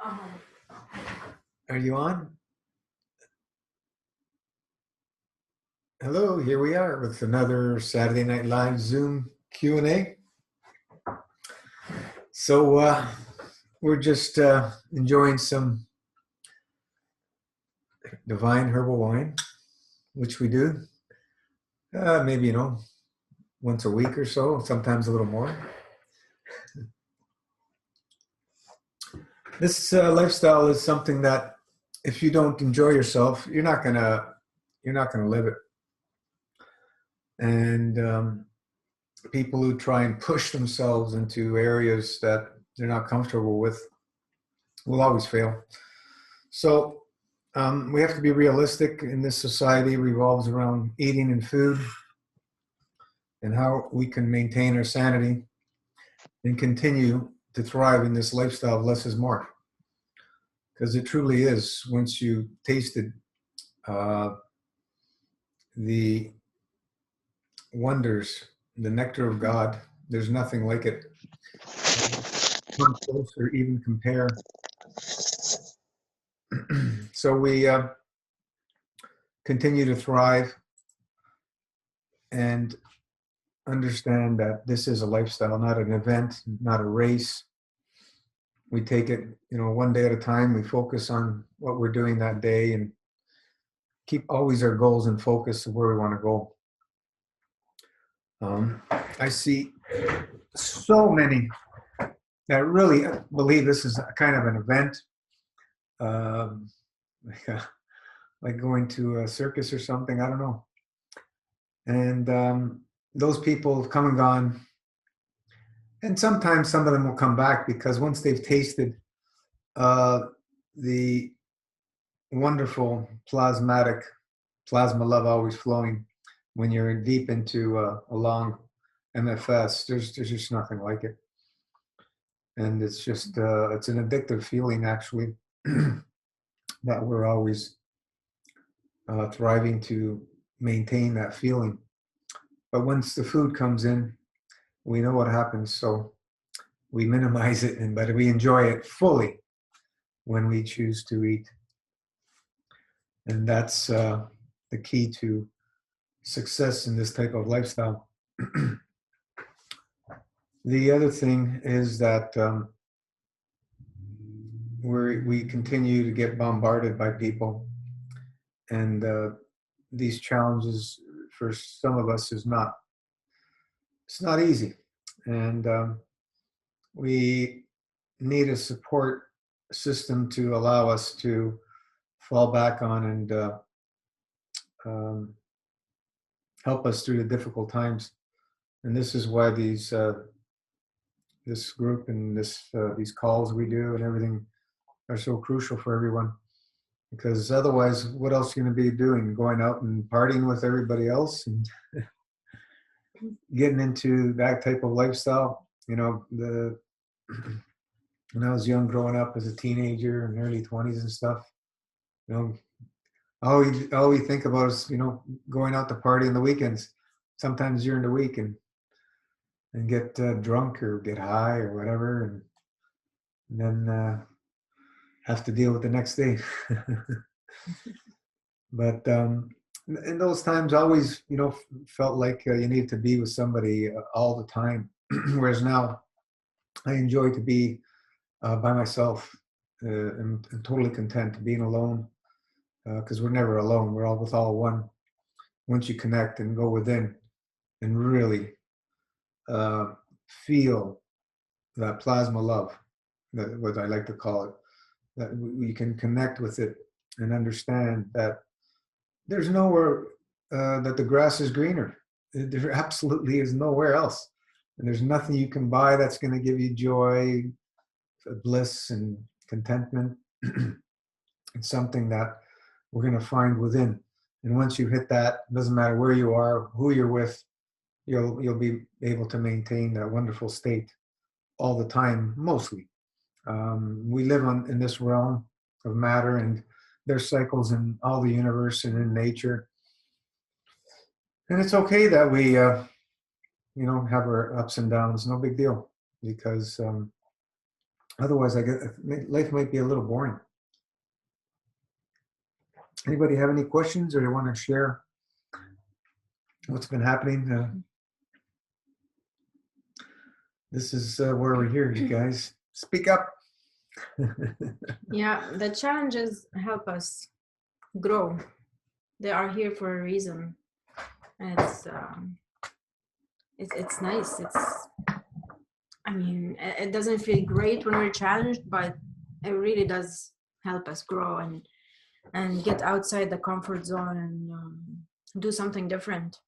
Are you on? Hello, here we are with another Saturday Night Live Zoom Q&A. So we're just enjoying some divine herbal wine, which we do maybe, once a week or so, sometimes a little more. This lifestyle is something that if you don't enjoy yourself, you're not gonna live it. And people who try and push themselves into areas that they're not comfortable with will always fail. So we have to be realistic. In this society revolves around eating and food and how we can maintain our sanity and continue to thrive in this lifestyle of less is more. Because it truly is, once you tasted the wonders, the nectar of God, there's nothing like it. Come close or even compare. So we continue to thrive and understand that this is a lifestyle, not an event, not a race. We take it, one day at a time. We focus on what we're doing that day and keep always our goals in focus of where we want to go. I see so many that really believe this is a kind of an event, like going to a circus or something. I don't know. And those people have come and gone. And sometimes some of them will come back because once they've tasted the wonderful plasma love always flowing when you're deep into a long MFS, there's just nothing like it. And it's just, it's an addictive feeling, actually, that we're always thriving to maintain that feeling. But once the food comes in, we know what happens. So we minimize it, but we enjoy it fully when we choose to eat. And that's the key to success in this type of lifestyle. The other thing is that we continue to get bombarded by people, and these challenges for some of us it's not easy, and we need a support system to allow us to fall back on and help us through the difficult times. And this is why this group and these calls we do and everything are so crucial for everyone. Because otherwise, what else are you going to be doing? Going out and partying with everybody else and getting into that type of lifestyle? When I was young, growing up as a teenager in early 20s and stuff, all we think about is, going out to party on the weekends, sometimes during the week, and get drunk or get high or whatever, and then have to deal with the next day. But in those times, I always, felt like you needed to be with somebody all the time. Whereas now, I enjoy to be by myself and totally content being alone, because we're never alone. We're all with all one. Once you connect and go within and really feel that plasma love, that what I like to call it, that we can connect with it and understand that there's nowhere that the grass is greener. There absolutely is nowhere else. And there's nothing you can buy that's going to give you joy, bliss, and contentment. It's something that we're going to find within. And once you hit that, it doesn't matter where you are, who you're with, you'll be able to maintain that wonderful state all the time, mostly. We live in this realm of matter, and there's cycles in all the universe and in nature. And it's okay that we, have our ups and downs. No big deal, because Otherwise, life might be a little boring. Anybody have any questions, or they want to share what's been happening? This is where we're here, you guys. Speak up. Yeah, the challenges help us grow. They are here for a reason. And it's nice. I mean, it doesn't feel great when we're challenged, but it really does help us grow and get outside the comfort zone and do something different.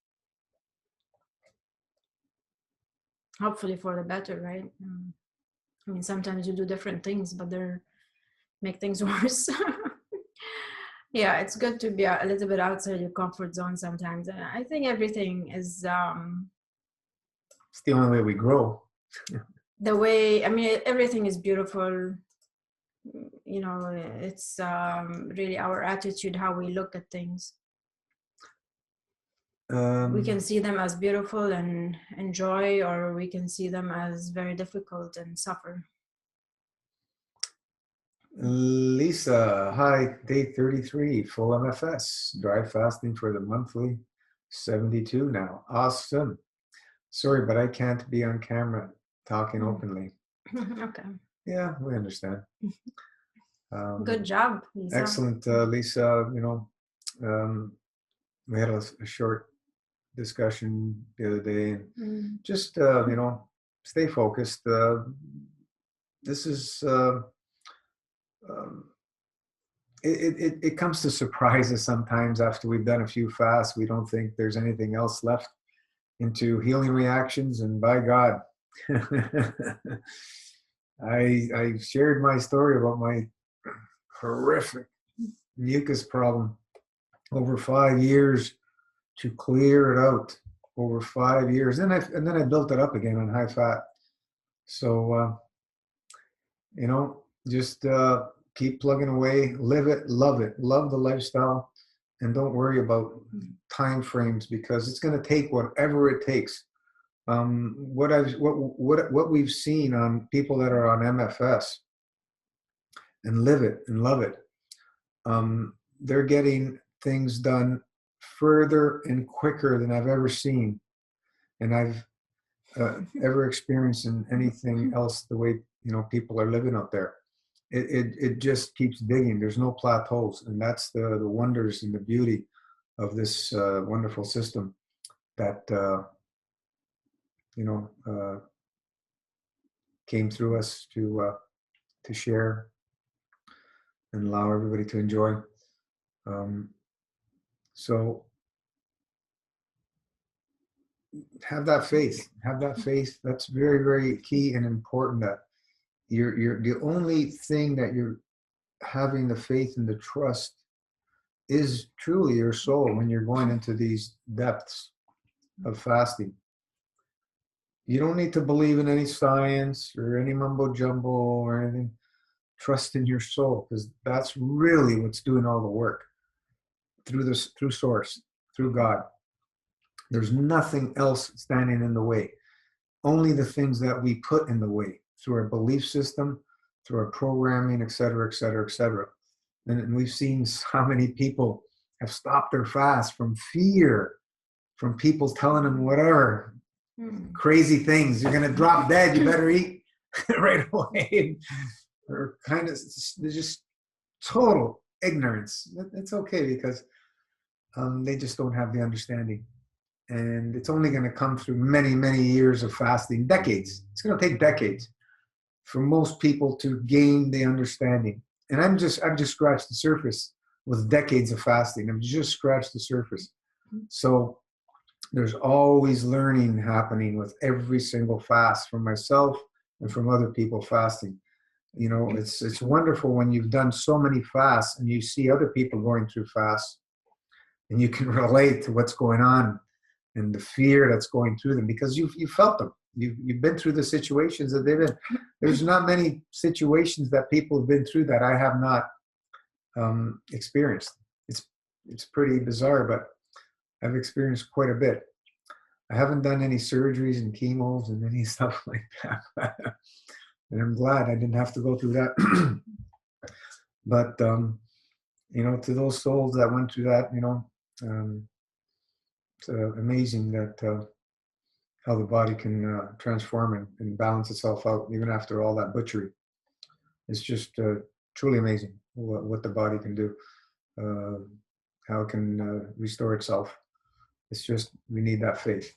Hopefully for the better, right? I mean, sometimes you do different things, but they make things worse. Yeah, it's good to be a little bit outside your comfort zone sometimes. And I think everything is It's the only way we grow. the way, I mean, everything is beautiful. You know, it's really our attitude, how we look at things. We can see them as beautiful and enjoy, or we can see them as very difficult and suffer. Lisa, hi, day 33, full MFS, dry fasting for the monthly, 72 now. Awesome. Sorry, but I can't be on camera talking openly. Okay. Yeah, we understand. Good job, Lisa. Excellent, Lisa. You know, we had a short discussion the other day. Just, you know, stay focused. This is... it comes to surprise us sometimes after we've done a few fasts. We don't think there's anything else left into healing reactions, and by God, I shared my story about my horrific mucus problem over 5 years to clear it out over 5 years. And then I built it up again on high fat. So, you know, just keep plugging away, live it, love the lifestyle, and don't worry about time frames, because it's going to take whatever it takes. What we've seen on people that are on MFS and live it and love it, they're getting things done further and quicker than I've ever seen, and I've ever experienced in anything else. The way, you know, people are living out there. It just keeps digging. There's no plateaus, and that's the wonders and the beauty of this wonderful system that you know, came through us to share and allow everybody to enjoy. So have that faith. Have that faith. That's very, very key and important. That you're the only thing that you're having the faith and the trust is truly your soul when you're going into these depths of fasting. You don't need to believe in any science or any mumbo jumbo or anything. Trust in your soul, because that's really what's doing all the work through source, through God. There's nothing else standing in the way. Only the things that we put in the way through our belief system, through our programming, et cetera, et cetera, et cetera. And we've seen how many people have stopped their fast from fear, from people telling them whatever, crazy things. You're going to drop dead. You better eat right away. Or kind of, there's just total ignorance. It's okay, because they just don't have the understanding. And it's only going to come through many, many years of fasting, decades. It's going to take decades for most people to gain the understanding. And I've just scratched the surface with decades of fasting. I've just scratched the surface. So there's always learning happening with every single fast, from myself and from other people fasting. You know, it's wonderful when you've done so many fasts and you see other people going through fasts, and you can relate to what's going on and the fear that's going through them, because you've felt them. You've been through the situations that they've been. There's not many situations that people have been through that I have not experienced. It's pretty bizarre, but I've experienced quite a bit. I haven't done any surgeries and chemos and any stuff like that. And I'm glad I didn't have to go through that. But, you know, to those souls that went through that, you know, it's amazing that how the body can transform and balance itself out even after all that butchery. It's just truly amazing what the body can do, how it can restore itself. It's just, we need that faith.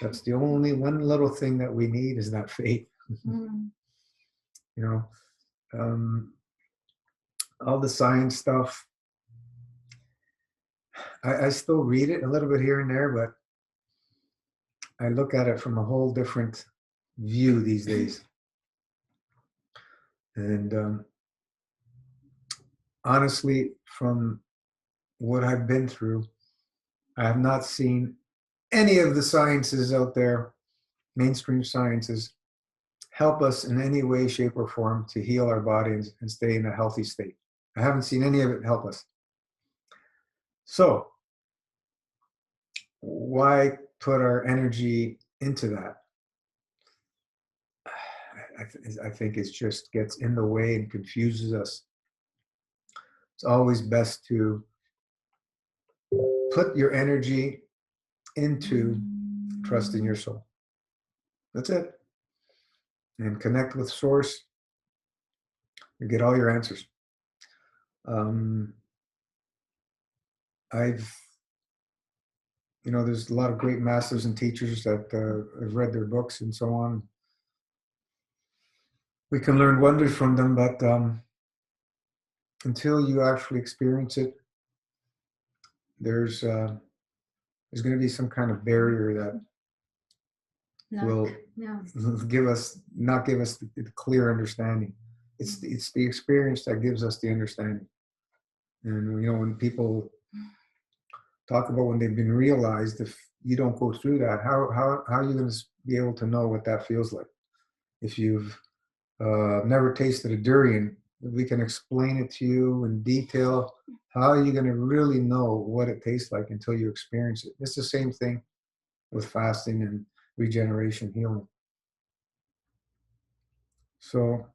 That's the only one little thing that we need, is that faith. You know, all the science stuff, I still read it a little bit here and there, but I look at it from a whole different view these days. And honestly, from what I've been through, I have not seen any of the sciences out there, mainstream sciences, help us in any way, shape, or form to heal our bodies and stay in a healthy state. I haven't seen any of it help us. So why put our energy into that? I think it just gets in the way and confuses us. It's always best to put your energy into trusting your soul. That's it. And connect with source. You get all your answers. You know, there's a lot of great masters and teachers that have read their books and so on. We can learn wonders from them, but until you actually experience it, there's going to be some kind of barrier that will not give us the clear understanding. It's the experience that gives us the understanding. And you know, when people talk about when they've been realized, if you don't go through that, how are you going to be able to know what that feels like? If you've never tasted a durian, we can explain it to you in detail. How are you going to really know what it tastes like until you experience it? It's the same thing with fasting and regeneration, healing. So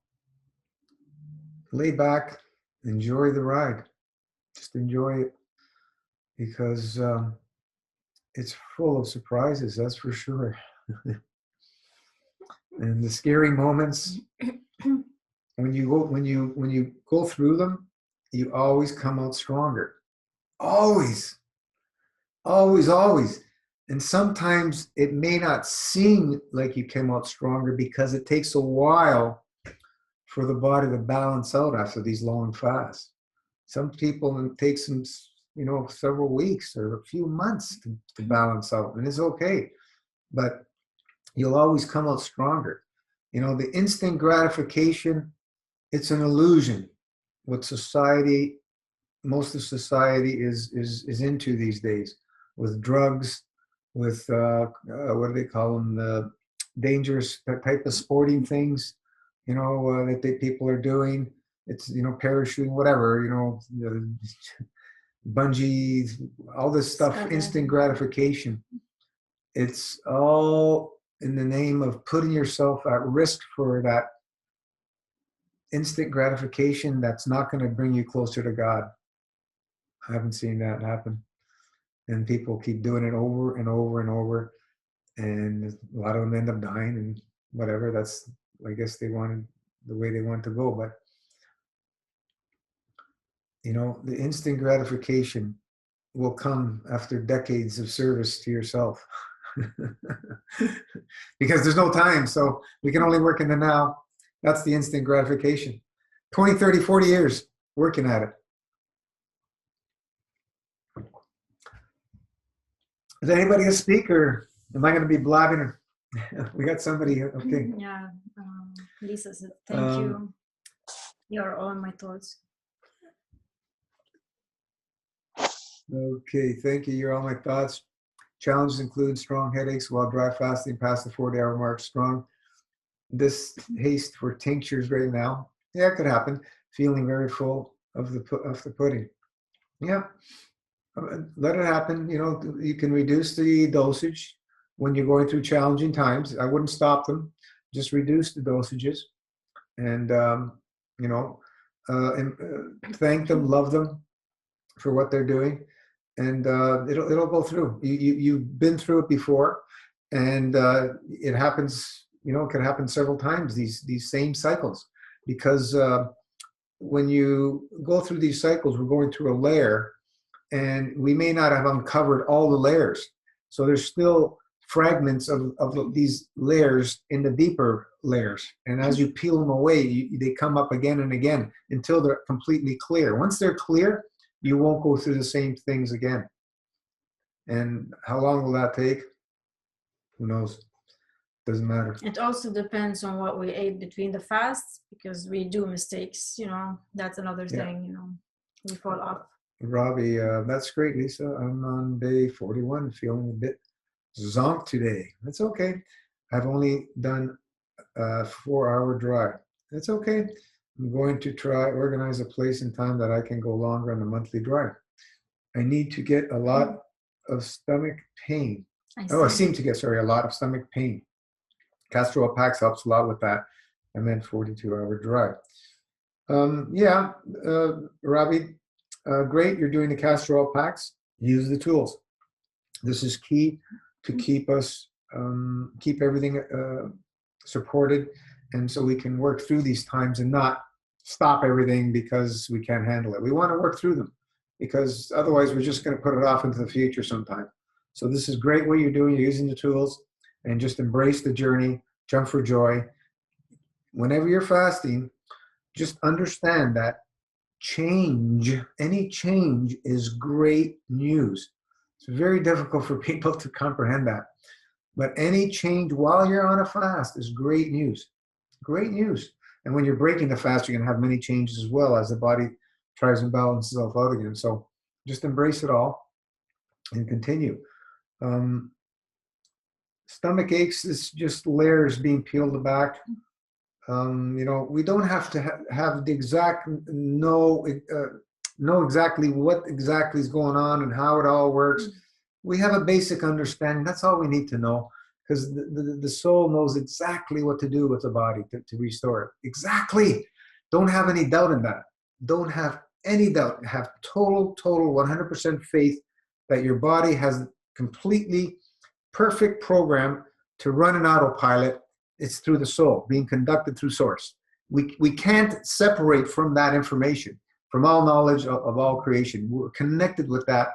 lay back, enjoy the ride. Just enjoy it, because it's full of surprises, that's for sure. And the scary moments, when you go through them, you always come out stronger. Always. And sometimes it may not seem like you came out stronger because it takes a while for the body to balance out after these long fasts. Some people, it takes them, you know, several weeks or a few months to balance out, and it's okay. But you'll always come out stronger. You know, the instant gratification, it's an illusion. What society, most of society is into these days, with drugs, with what do they call them, the dangerous type of sporting things, you know, that people are doing. It's, you know, parachuting, whatever, you know, bungee, all this stuff, instant gratification. It's all in the name of putting yourself at risk for that instant gratification that's not going to bring you closer to God. I haven't seen that happen. And people keep doing it over and over and over. And a lot of them end up dying and whatever. That's, I guess they wanted the way they want to go. But, you know, the instant gratification will come after decades of service to yourself. Because there's no time. So we can only work in the now. That's the instant gratification. 20, 30, 40 years working at it. Is anybody a speaker? Am I going to be blabbing? We got somebody. Okay. Yeah. Lisa said, thank you. You're all my thoughts. Okay. Thank you. You're all my thoughts. Challenges include strong headaches while dry fasting past the 40-hour mark. Strong this haste for tinctures right now. Yeah, it could happen. Feeling very full of the pudding. Yeah. Let it happen. You know, you can reduce the dosage when you're going through challenging times. I wouldn't stop them. Just reduce the dosages. and you know, thank them, love them for what they're doing, and it'll go through. You've been through it before, and it happens. You know, it can happen several times. These same cycles, because when you go through these cycles, we're going through a layer, and we may not have uncovered all the layers. So there's still fragments of these layers in the deeper layers. And as you peel them away, they come up again and again until they're completely clear. Once they're clear, you won't go through the same things again. And how long will that take? Who knows? Doesn't matter. It also depends on what we ate between the fasts, because we do mistakes, you know, that's another thing, you know, we fall off. Robbie, that's great, Lisa. I'm on day 41, feeling a bit zonked today. That's okay. I've only done a 4-hour drive. That's okay. I'm going to try organize a place and time that I can go longer on the monthly drive. I need to get a lot of stomach pain. I seem to get, a lot of stomach pain. Castor oil packs helps a lot with that. And then 42-hour drive. Robbie, great. You're doing the castor oil packs. Use the tools. This is key to keep us, keep everything supported. And so we can work through these times and not stop everything because we can't handle it. We want to work through them, because otherwise we're just going to put it off into the future sometime. So this is great what you're doing. You're using the tools, and just embrace the journey, jump for joy. Whenever you're fasting, just understand that any change is great news. It's very difficult for people to comprehend that. But any change while you're on a fast is great news. Great news. And when you're breaking the fast, you're going to have many changes as well as the body tries and balances itself out again. So just embrace it all and continue. Stomach aches is just layers being peeled back. We don't have to have the exact know exactly what exactly is going on and how it all works. We have a basic understanding. That's all we need to know, because the soul knows exactly what to do with the body to restore it. Exactly. Don't have any doubt in that. Don't have any doubt. Have total 100% faith that your body has completely perfect program to run an autopilot. It's through the soul, being conducted through source. We can't separate from that information, from all knowledge of all creation. We're connected with that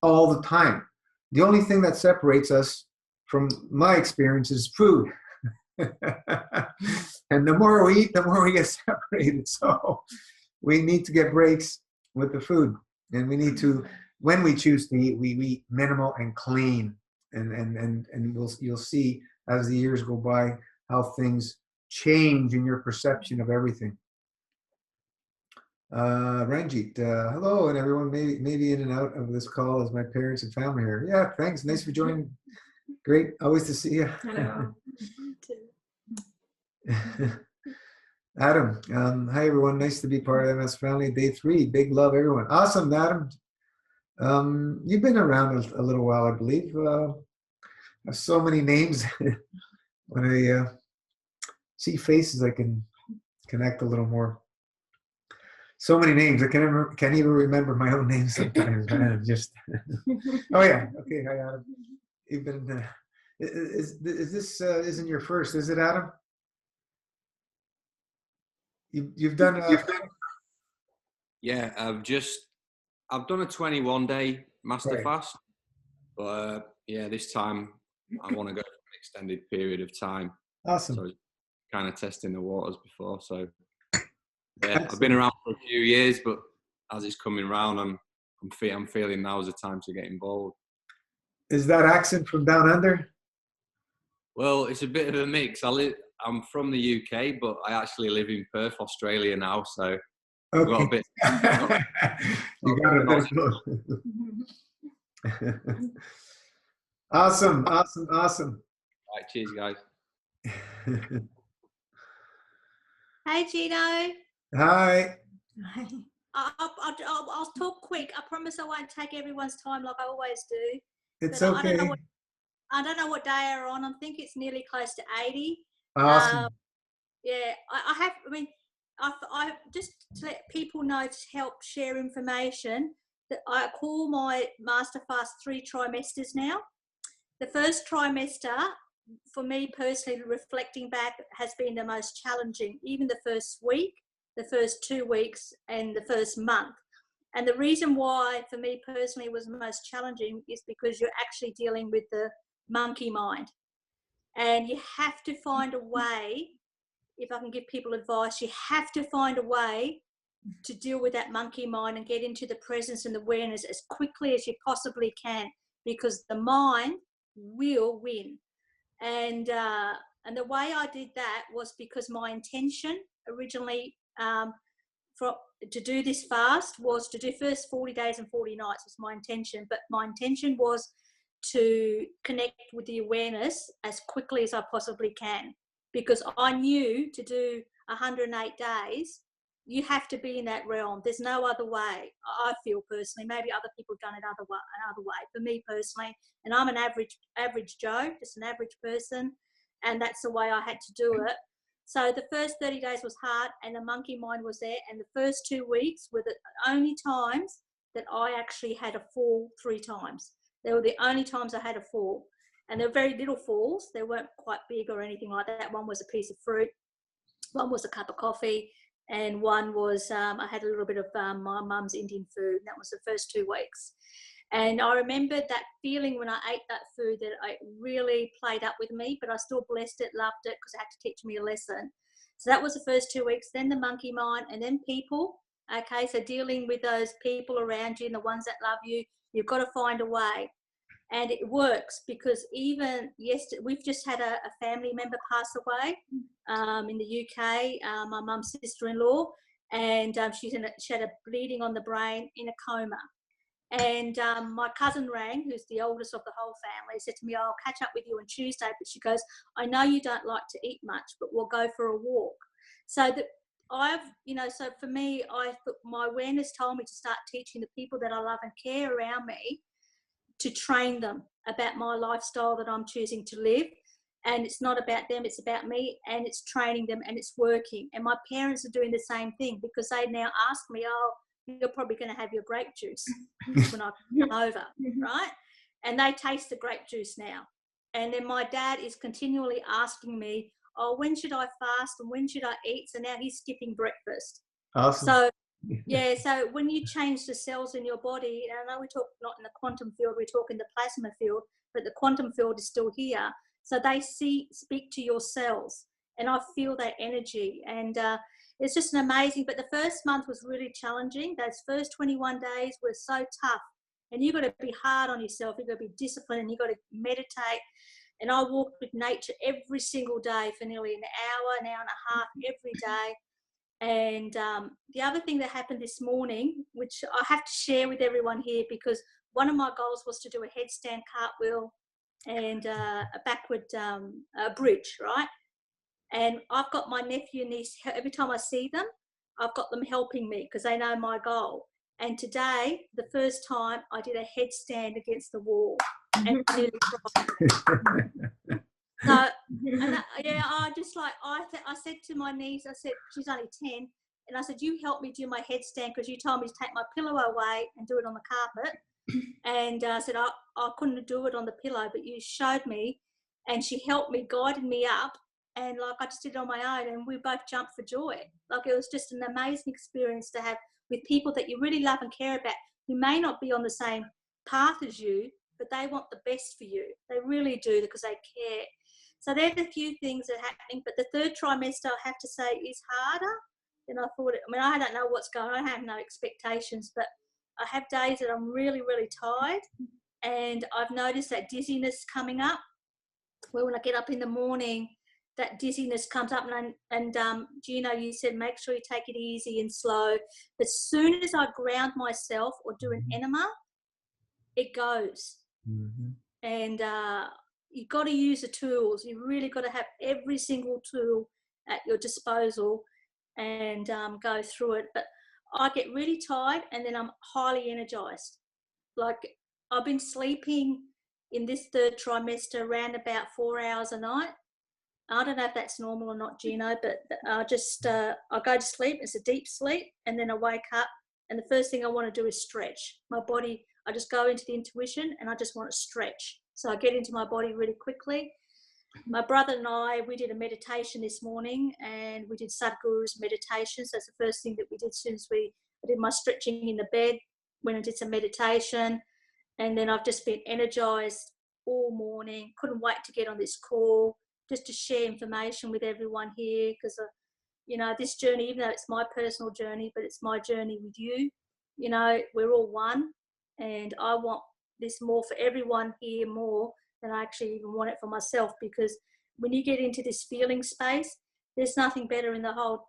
all the time. The only thing that separates us, from my experience, is food. And the more we eat, the more we get separated. So we need to get breaks with the food. And we need to, when we choose to eat, we eat minimal and clean. And you'll see as the years go by how things change in your perception of everything. Ranjit, hello, and everyone maybe in and out of this call as my parents and family here. Yeah, thanks. Nice for joining. Great. Always to see you. Hello. Adam, hi everyone. Nice to be part of MS Family. Day 3. Big love, everyone. Awesome, Adam. You've been around a little while, I believe. I have so many names. When I see faces, I can connect a little more. So many names. I can't even remember my own name sometimes. Just oh yeah. Okay. Hi, Adam. You've been. Is this isn't your first? Is it, Adam? You've done. Yeah, I've done a 21-day master fast, but yeah, this time I want to go for an extended period of time. Awesome. So kind of testing the waters before. So yeah, I've been around for a few years, but as it's coming round, I'm feeling now is the time to get involved. Is that accent from down under? Well, it's a bit of a mix. I'm from the UK, but I actually live in Perth, Australia now. So I've got a bit. You got a bit. Awesome. Right, cheers, guys. Hey, Gino. Hi. I'll talk quick. I promise I won't take everyone's time like I always do. It's okay. I don't know what day you're on. I think it's nearly close to 80. Awesome. yeah, I just to let people know, to help share information, that I call my master fast 3 trimesters now. The first trimester, for me personally, reflecting back, has been the most challenging, even the first week, the first 2 weeks, and the first month. And the reason why, for me personally, was most challenging is because you're actually dealing with the monkey mind. And you have to find a way, if I can give people advice, you have to find a way to deal with that monkey mind and get into the presence and awareness as quickly as you possibly can, because the mind will win. And the way I did that was because my intention originally to do this fast was to do first 40 days and 40 nights was my intention. But my intention was to connect with the awareness as quickly as I possibly can, because I knew to do 108 days, you have to be in that realm. There's no other way. I feel personally, maybe other people have done it another way. For me personally, and I'm an average Joe, just an average person, and that's the way I had to do it. So the first 30 days was hard, and the monkey mind was there. And the first 2 weeks were the only times that I actually had a fall 3 times. They were the only times I had a fall. And they were very little falls. They weren't quite big or anything like that. One was a piece of fruit, one was a cup of coffee, and one was, I had a little bit of my mum's Indian food. And that was the first 2 weeks. And I remembered that feeling when I ate that food, that it really played up with me, but I still blessed it, loved it, because it had to teach me a lesson. So that was the first 2 weeks, then the monkey mind, and then people. Okay, so dealing with those people around you and the ones that love you, you've got to find a way. And it works, because even yesterday, we've just had a family member pass away in the UK, my mum's sister-in-law, and she had a bleeding on the brain, in a coma. And my cousin rang, who's the oldest of the whole family, said to me, I'll catch up with you on Tuesday. But she goes, I know you don't like to eat much, but we'll go for a walk. So that so for me, I thought my awareness told me to start teaching the people that I love and care around me, to train them about my lifestyle that I'm choosing to live. And it's not about them, it's about me, and it's training them, and it's working. And my parents are doing the same thing, because they now ask me, oh, you're probably going to have your grape juice when I come over, right? And they taste the grape juice now. And then my dad is continually asking me, oh, when should I fast and when should I eat? So now he's skipping breakfast. Awesome. So, yeah, so when you change the cells in your body, and I know we talk not in the quantum field, we talk in the plasma field, but the quantum field is still here. So they speak to your cells, and I feel that energy. And it's just an amazing, but the first month was really challenging. Those first 21 days were so tough, and you've got to be hard on yourself. You've got to be disciplined, and you've got to meditate. And I walked with nature every single day for nearly an hour and a half every day. And the other thing that happened this morning, which I have to share with everyone here, because one of my goals was to do a headstand cartwheel and a backward bridge, right? And I've got my nephew and niece, every time I see them, I've got them helping me, because they know my goal. And today, the first time, I did a headstand against the wall, and I nearly cried. So, I said to my niece, I said, she's only 10, and I said, you help me do my headstand, because you told me to take my pillow away and do it on the carpet. And I said, I couldn't do it on the pillow, but you showed me, and she helped me, guided me up, and like I just did it on my own, and we both jumped for joy. Like, it was just an amazing experience to have with people that you really love and care about, who may not be on the same path as you, but they want the best for you. They really do, because they care. So there's a few things that are happening, but the third trimester, I have to say, is harder than I thought. I don't know what's going on. I have no expectations, but I have days that I'm really, really tired, and I've noticed that dizziness coming up, where when I get up in the morning, that dizziness comes up, and Gino, you said make sure you take it easy and slow. But as soon as I ground myself or do an enema, it goes. Mm-hmm. And you've got to use the tools. You've really got to have every single tool at your disposal and go through it. But I get really tired, and then I'm highly energized. Like, I've been sleeping in this third trimester around about 4 hours a night. I don't know if that's normal or not, Gino, but I go to sleep. It's a deep sleep, and then I wake up, and the first thing I want to do is stretch my body. I just go into the intuition, and I just want to stretch. So I get into my body really quickly. My brother and I, we did a meditation this morning, and we did Sadhguru's meditation. So that's the first thing that we did since I did my stretching in the bed, when I did some meditation, and then I've just been energized all morning. Couldn't wait to get on this call, just to share information with everyone here, because you know, this journey, even though it's my personal journey, but it's my journey with you. You know, we're all one, and I want this more for everyone here, more than I actually even want it for myself, because when you get into this feeling space, there's nothing better in the whole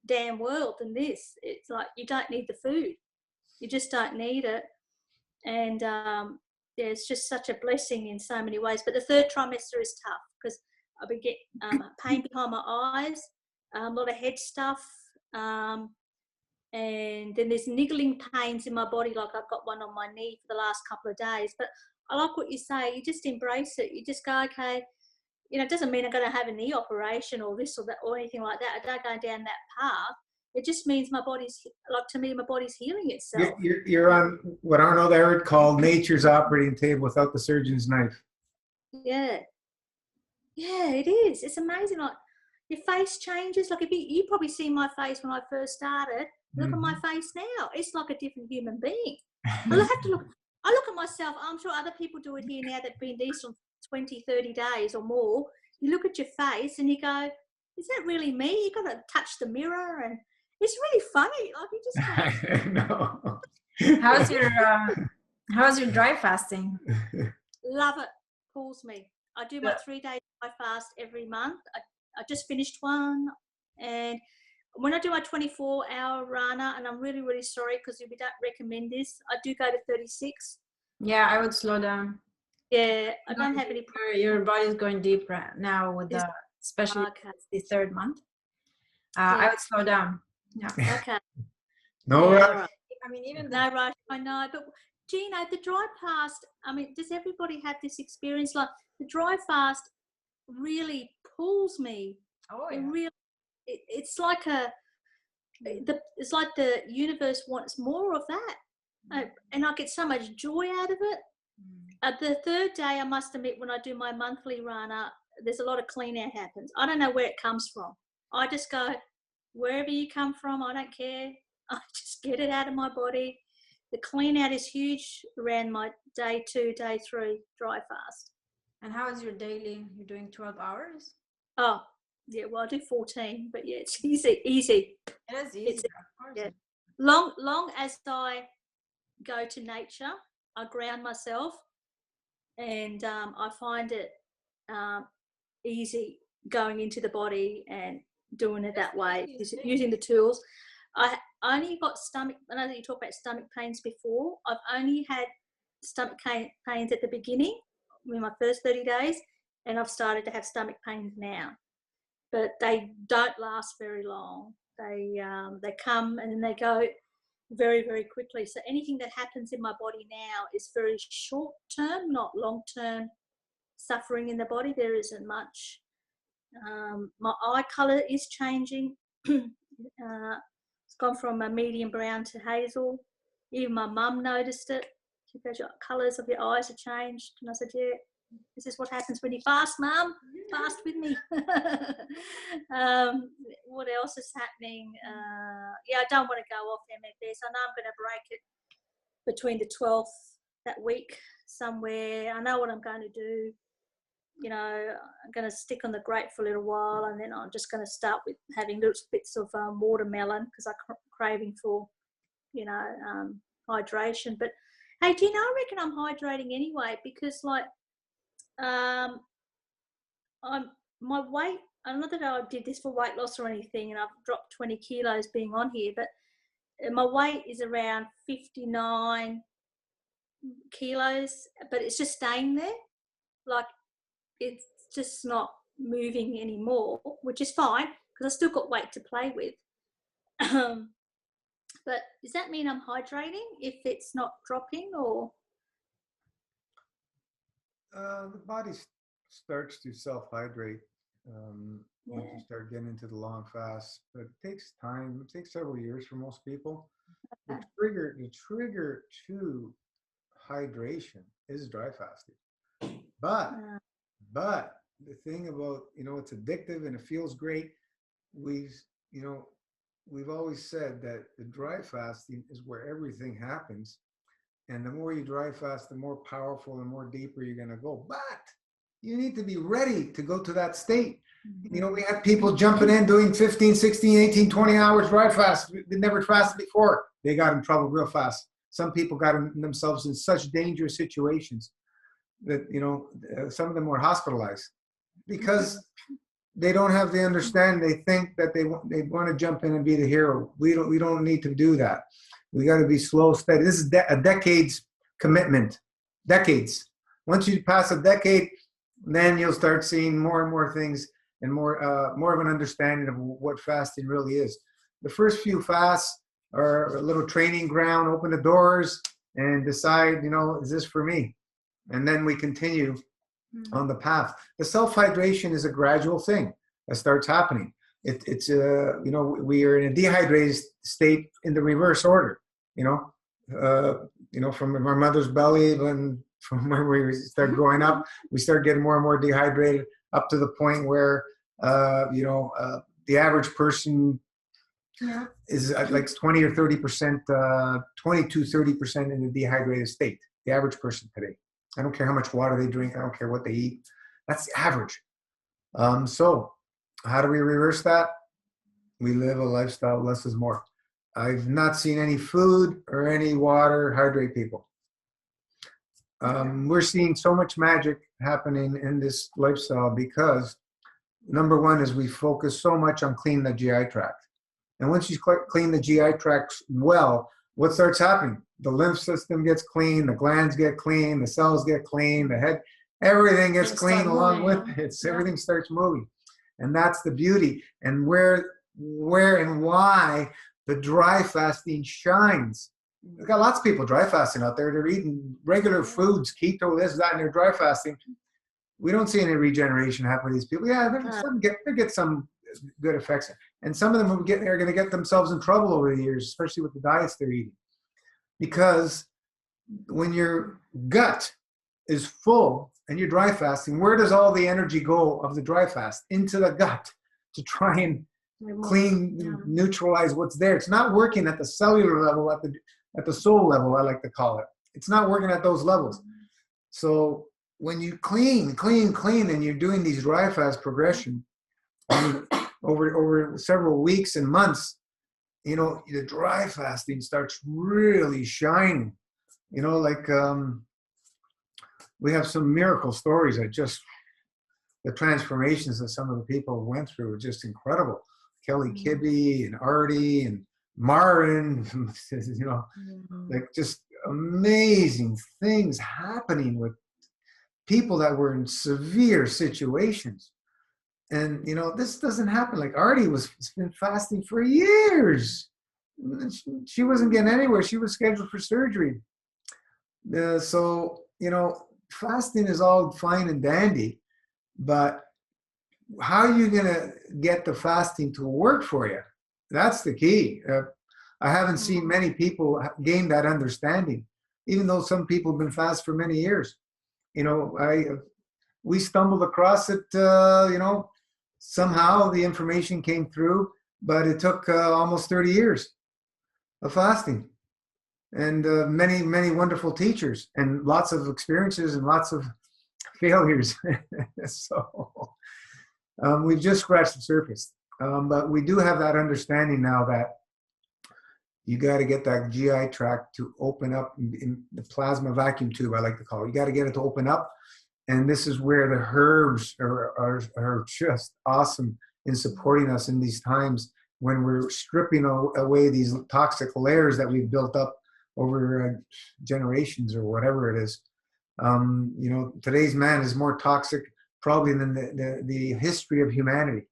damn world than this. It's like you don't need the food, you just don't need it. And yeah, it's just such a blessing in so many ways. But the third trimester is tough, because I've been getting pain behind my eyes, a lot of head stuff, and then there's niggling pains in my body, like I've got one on my knee for the last couple of days. But I like what you say, you just embrace it. You just go, okay, you know, it doesn't mean I'm going to have a knee operation or this or that or anything like that. I don't go down that path. It just means my body's, like, to me, my body's healing itself. You're on what Arnold Ehret called nature's operating table without the surgeon's knife. Yeah. Yeah, it is. It's amazing. Like, your face changes. Like, if you probably see my face when I first started. Look at my face now. It's like a different human being. I have to look. I look at myself. I'm sure other people do it here now that've been decent 20, 30 days or more. You look at your face and you go, is that really me? You got to touch the mirror, and it's really funny. Like, you just No. How's your dry fasting? love it. Pulls me. I do my 3 days dry fast every month. I just finished one, and when I do my 24-hour Rana, and I'm really, really sorry because we don't recommend this, I do go to 36. Yeah, I would slow down. Yeah, I don't have any. Your body's going deep right now with the, especially the third month. I would slow down. Yeah. Okay. No rush. Right. I mean, even no rush. I know, but Gino, the dry fast. I mean, does everybody have this experience? Like, the dry fast really pulls me. Oh, yeah. It really. It's like it's like the universe wants more of that, and I get so much joy out of it. The third day, I must admit, when I do my monthly Rana, there's a lot of clean out happens. I don't know where it comes from. I just go, wherever you come from, I don't care. I just get it out of my body. The clean out is huge around my day 2, day 3 dry fast. And how is your daily? You're doing 12 hours? Oh, yeah, well, I do 14, but yeah, it's easy. It is easy, of course. Yeah. Long as I go to nature, I ground myself, and I find it easy going into the body and doing it that way, using the tools. I only got stomach, I know that you talked about stomach pains before. I've only had stomach pains at the beginning, in my first 30 days, and I've started to have stomach pains now. But they don't last very long. They come and then they go very, very quickly. So anything that happens in my body now is very short term, not long term suffering in the body. There isn't much. My eye colour is changing. It's gone from a medium brown to hazel. Even my mum noticed it. She goes, your colours of your eyes have changed. And I said, yeah, this is what happens when you fast, Mum. Fast with me. What else is happening? Yeah, I don't want to go off MFS. I know I'm going to break it between the 12th that week somewhere. I know what I'm going to do. You know, I'm going to stick on the grape for a little while, and then I'm just going to start with having little bits of watermelon, because I'm craving for, you know, hydration. But hey, do you know, I reckon I'm hydrating anyway, because like my weight, I'm not that I did this for weight loss or anything, and I've dropped 20 kilos being on here, but my weight is around 59 kilos, but it's just staying there. Like, it's just not moving anymore, which is fine, because I still got weight to play with. But does that mean I'm hydrating if it's not dropping, or? The body starts to self-hydrate. once you start getting into the long fast. But it takes time. It takes several years for most people. The trigger to hydration is dry fasting. But but the thing about, it's addictive and it feels great. We've you know we've always said that the dry fasting is where everything happens. And the more you dry fast, the more powerful and more deeper you're going to go. But you need to be ready to go to that state. We had people jumping in doing 15, 16, 18, 20 hours dry fast. They never fasted before. They got in trouble real fast. Some people got themselves in such dangerous situations that, some of them were hospitalized because they don't have the understanding. They think that they want to jump in and be the hero. We don't need to do that. We got to be slow, steady. This is a decade's commitment. Decades. Once you pass a decade, then you'll start seeing more and more things and more of an understanding of what fasting really is. The first few fasts are a little training ground. Open the doors and decide, is this for me? And then we continue on the path. The self-hydration is a gradual thing that starts happening. It's we are in a dehydrated state in the reverse order. From our mother's belly, and from where we start growing up, we start getting more and more dehydrated up to the point where the average person is like 20 or 30%, 20 to 30% in a dehydrated state. The average person today. I don't care how much water they drink. I don't care what they eat. That's the average. So how do we reverse that? We live a lifestyle less is more. I've not seen any food or any water hydrate people. We're seeing so much magic happening in this lifestyle because number one is we focus so much on cleaning the GI tract. And once you clean the GI tract well, what starts happening? The lymph system gets clean, the glands get clean, the cells get clean, the head, everything gets clean along with it. Everything starts moving. And that's the beauty. And where and why the dry fasting shines. We've got lots of people dry fasting out there. They're eating regular foods, keto, this, that, and they're dry fasting. We don't see any regeneration happen with these people. Yeah, they get some good effects. And some of them are going to get themselves in trouble over the years, especially with the diets they're eating. Because when your gut is full and you're dry fasting, where does all the energy go of the dry fast? Into the gut to try and neutralize what's there. It's not working at the cellular level, at the soul level, I like to call it. It's not working at those levels. So when you clean, and you're doing these dry fast progression over several weeks and months, the dry fasting starts really shining. We have some miracle stories the transformations that some of the people went through were just incredible. Kelly Kibbe and Artie and Marin, like just amazing things happening with people that were in severe situations. And, this doesn't happen. Like Artie has been fasting for years. She wasn't getting anywhere. She was scheduled for surgery. So, fasting is all fine and dandy, but how are you going to get the fasting to work for you? That's the key. I haven't seen many people gain that understanding, even though some people have been fast for many years. We stumbled across it, somehow the information came through, but it took almost 30 years of fasting and many, many wonderful teachers and lots of experiences and lots of failures. So we've just scratched the surface. But we do have that understanding now that you got to get that GI tract to open up in the plasma vacuum tube, I like to call it. You got to get it to open up. And this is where the herbs are just awesome in supporting us in these times when we're stripping away these toxic layers that we've built up over generations or whatever it is. Today's man is more toxic probably than the history of humanity.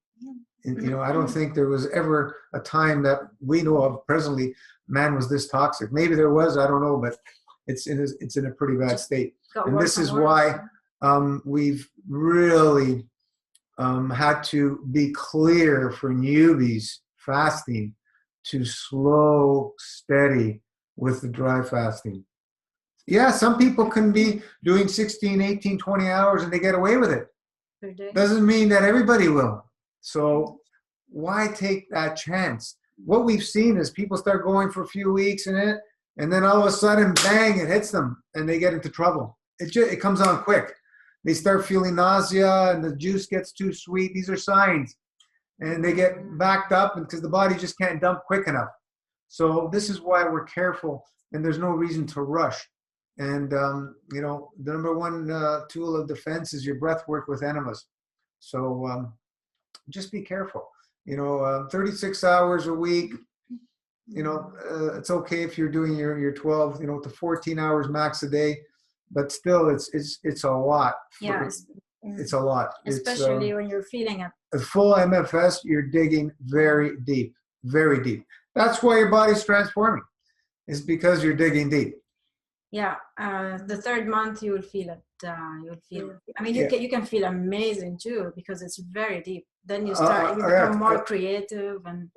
And, I don't think there was ever a time that we know of presently man was this toxic. Maybe there was, I don't know, but it's in a pretty bad state. And this is why we've really had to be clear for newbies fasting to slow, steady with the dry fasting. Yeah, some people can be doing 16, 18, 20 hours and they get away with it. Per day. Doesn't mean that everybody will. So why take that chance? What we've seen is people start going for a few weeks and then all of a sudden, bang, it hits them and they get into trouble. It comes on quick. They start feeling nausea and the juice gets too sweet. These are signs. And they get backed up because the body just can't dump quick enough. So this is why we're careful, and there's no reason to rush. And, you know, the number one tool of defense is your breath work with enemas. So just be careful. You know, 36 hours a week, you know, it's okay if you're doing your 12, you know, to 14 hours max a day, but still it's a lot. It's a lot. Especially when you're feeling it. A full MFS, you're digging very deep, very deep. That's why your body's transforming. It's because you're digging deep. Yeah, the third month you will feel it. You'll feel. I mean, you can feel amazing too because it's very deep. Then you become more creative, and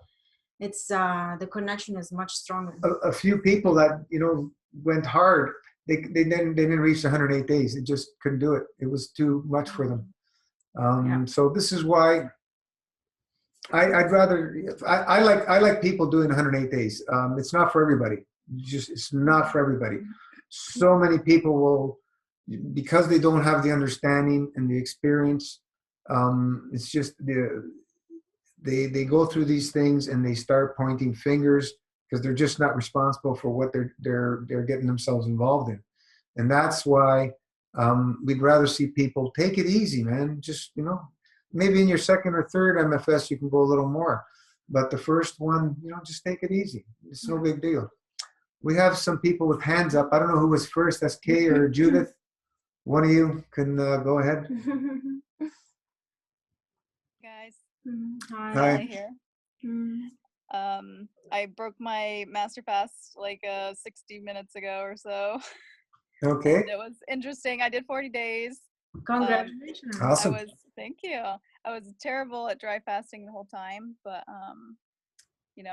it's the connection is much stronger. A few people that went hard, they didn't reach 108 days. They just couldn't do it. It was too much for them. So this is why I like people doing 108 days. It's not for everybody. It's not for everybody. So many people will, because they don't have the understanding and the experience. It's just they go through these things and they start pointing fingers because they're just not responsible for what they're getting themselves involved in, and that's why we'd rather see people take it easy, man. Just maybe in your second or third MFS you can go a little more, but the first one, just take it easy. It's no big deal. We have some people with hands up. I don't know who was first, SK or Judith. One of you can go ahead. Guys. Hi. Here. I broke my master fast like 60 minutes ago or so. Okay. And it was interesting. I did 40 days. Congratulations. Awesome. Thank you. I was terrible at dry fasting the whole time, but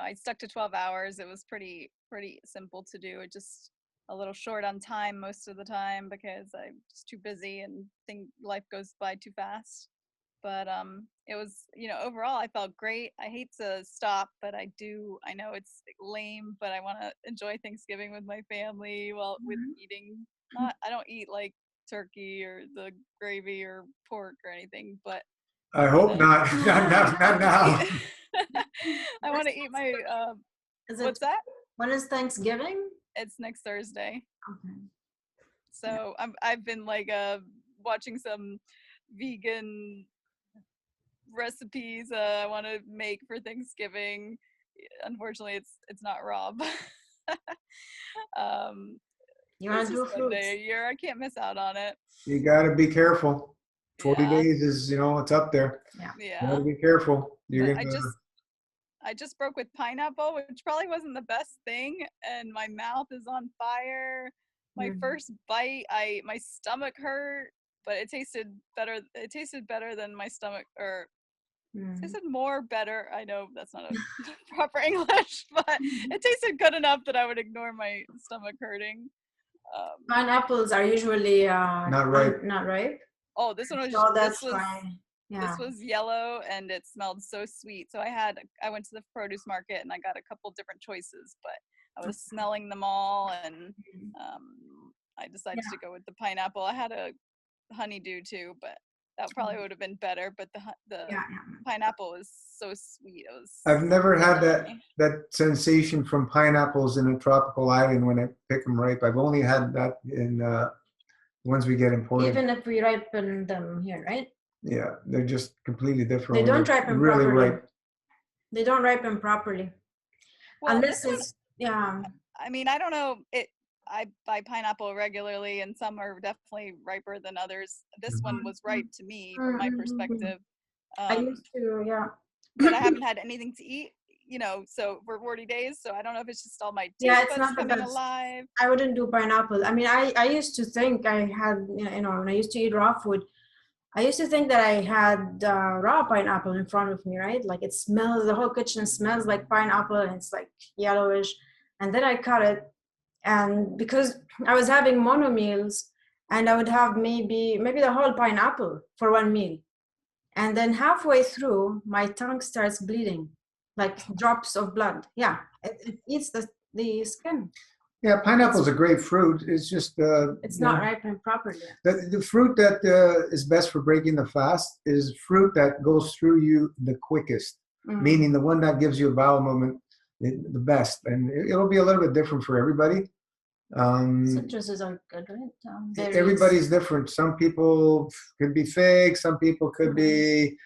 I stuck to 12 hours. It was pretty simple to do. It just a little short on time most of the time because I'm just too busy and think life goes by too fast. But it was, overall I felt great. I hate to stop, but I know it's lame, but I want to enjoy Thanksgiving with my family with eating. I don't eat like turkey or the gravy or pork or anything, but I hope not. Not now. I want to eat my what's that? When is Thanksgiving? It's next Thursday. Okay. So I've been like watching some vegan recipes I want to make for Thanksgiving. Unfortunately, it's not raw. You want to do fruits? A year. I can't miss out on it. You got to be careful. 40 days is, it's up there. Yeah. You got to be careful. I just broke with pineapple, which probably wasn't the best thing, and my mouth is on fire. My first bite, my stomach hurt, but it tasted better. It tasted better than my stomach, or it tasted more better. I know that's not a proper English, but it tasted good enough that I would ignore my stomach hurting. Pineapples are usually not ripe. Not ripe. Oh, this one was. Oh, that's fine. Yeah. This was yellow and it smelled so sweet. So I went to the produce market and I got a couple different choices, but I was smelling them all and I decided to go with the pineapple. I had a honeydew too, but that probably would have been better. But the pineapple was so sweet. I've never had that sensation from pineapples in a tropical island when I pick them ripe. I've only had that in ones we get imported. Even if we ripen them here, right? Yeah, they're just completely different. They don't ripen really properly. Ripe. They don't ripen properly. Well, unless it's I mean, I don't know. I buy pineapple regularly, and some are definitely riper than others. This one was ripe to me, from my perspective. I used to, but I haven't had anything to eat. So for 40 days, so I don't know if it's just all my taste buds coming alive. I wouldn't do pineapple. I mean, I used to think I had, when I used to eat raw food, I used to think that I had raw pineapple in front of me, right? Like it smells, the whole kitchen smells like pineapple and it's like yellowish. And then I cut it. And because I was having mono meals and I would have maybe the whole pineapple for one meal. And then halfway through, my tongue starts bleeding, like drops of blood. Yeah, it eats the skin. Yeah, pineapple's a great fruit. It's just It's you not know, ripened properly. the fruit that is best for breaking the fast is fruit that goes through you the quickest, meaning the one that gives you a bowel movement the best. And it'll be a little bit different for everybody. Citruses are good, right? Berries. Everybody's different. Some people could be figs, some people could be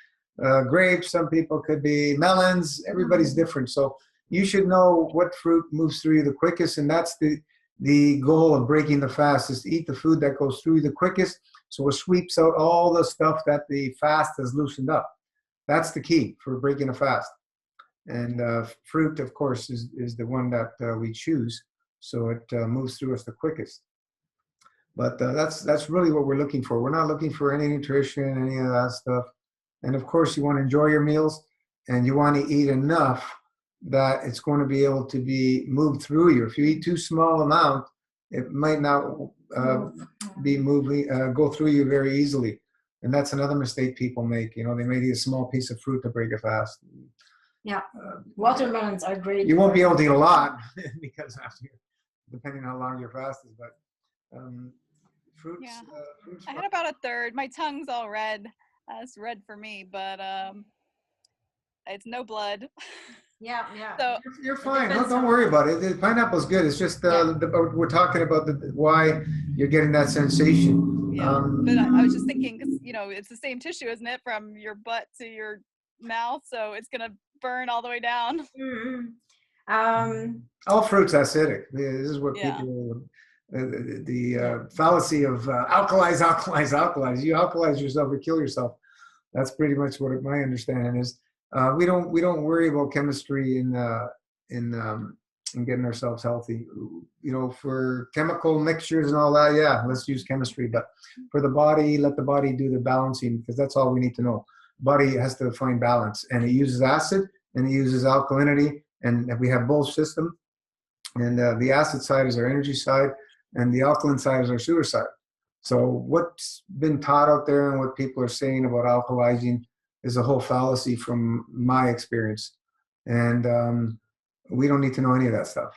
grapes, some people could be melons. Everybody's different. So you should know what fruit moves through you the quickest, and that's the goal of breaking the fast, is to eat the food that goes through you the quickest, so it sweeps out all the stuff that the fast has loosened up. That's the key for breaking a fast. And fruit, of course, is the one that we choose, so it moves through us the quickest. But that's really what we're looking for. We're not looking for any nutrition, any of that stuff. And of course, you want to enjoy your meals, and you want to eat enough that it's going to be able to be moved through you. If you eat too small amount, it might not be moving, go through you very easily. And that's another mistake people make. You know, they may eat a small piece of fruit to break a fast. Yeah, watermelons are great. You won't be able to eat a lot because after, depending on how long your fast is, but fruits. Yeah. Fruits I had about a third. My tongue's all red. It's red for me, but it's no blood. Yeah. So You're fine. Don't worry about it. The pineapple's good. It's just we're talking about why you're getting that sensation. yeah, but I was just thinking, because it's the same tissue, isn't it, from your butt to your mouth? So it's gonna burn all the way down. All fruits acidic. This is what people. The fallacy of alkalize. You alkalize yourself or kill yourself. That's pretty much what my understanding is. We don't worry about chemistry in getting ourselves healthy. For chemical mixtures and all that, yeah, let's use chemistry. But for the body, let the body do the balancing, because that's all we need to know. Body has to find balance, and it uses acid and it uses alkalinity, and we have both systems. And the acid side is our energy side, and the alkaline side is our sewer side. So what's been taught out there and what people are saying about alkalizing is a whole fallacy from my experience. And we don't need to know any of that stuff.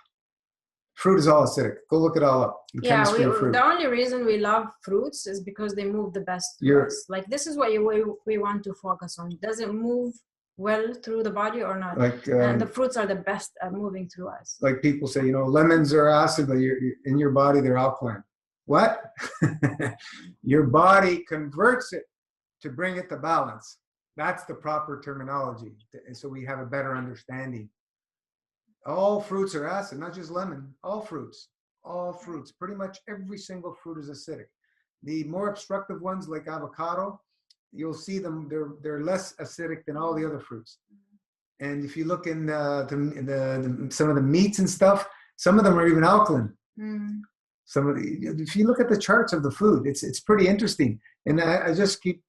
Fruit is all acidic. Go look it all up. The chemistry of fruit. The only reason we love fruits is because they move the best to us. Like, this is what we want to focus on. Does it move well through the body or not? And the fruits are the best at moving through us. Like people say, lemons are acid, but in your body they're alkaline. What? Your body converts it to bring it to balance. That's the proper terminology. So we have a better understanding. All fruits are acid, not just lemon. All fruits. Pretty much every single fruit is acidic. The more obstructive ones, like avocado, you'll see them. They're less acidic than all the other fruits. And if you look in some of the meats and stuff, some of them are even alkaline. If you look at the charts of the food, it's pretty interesting. And I just keep.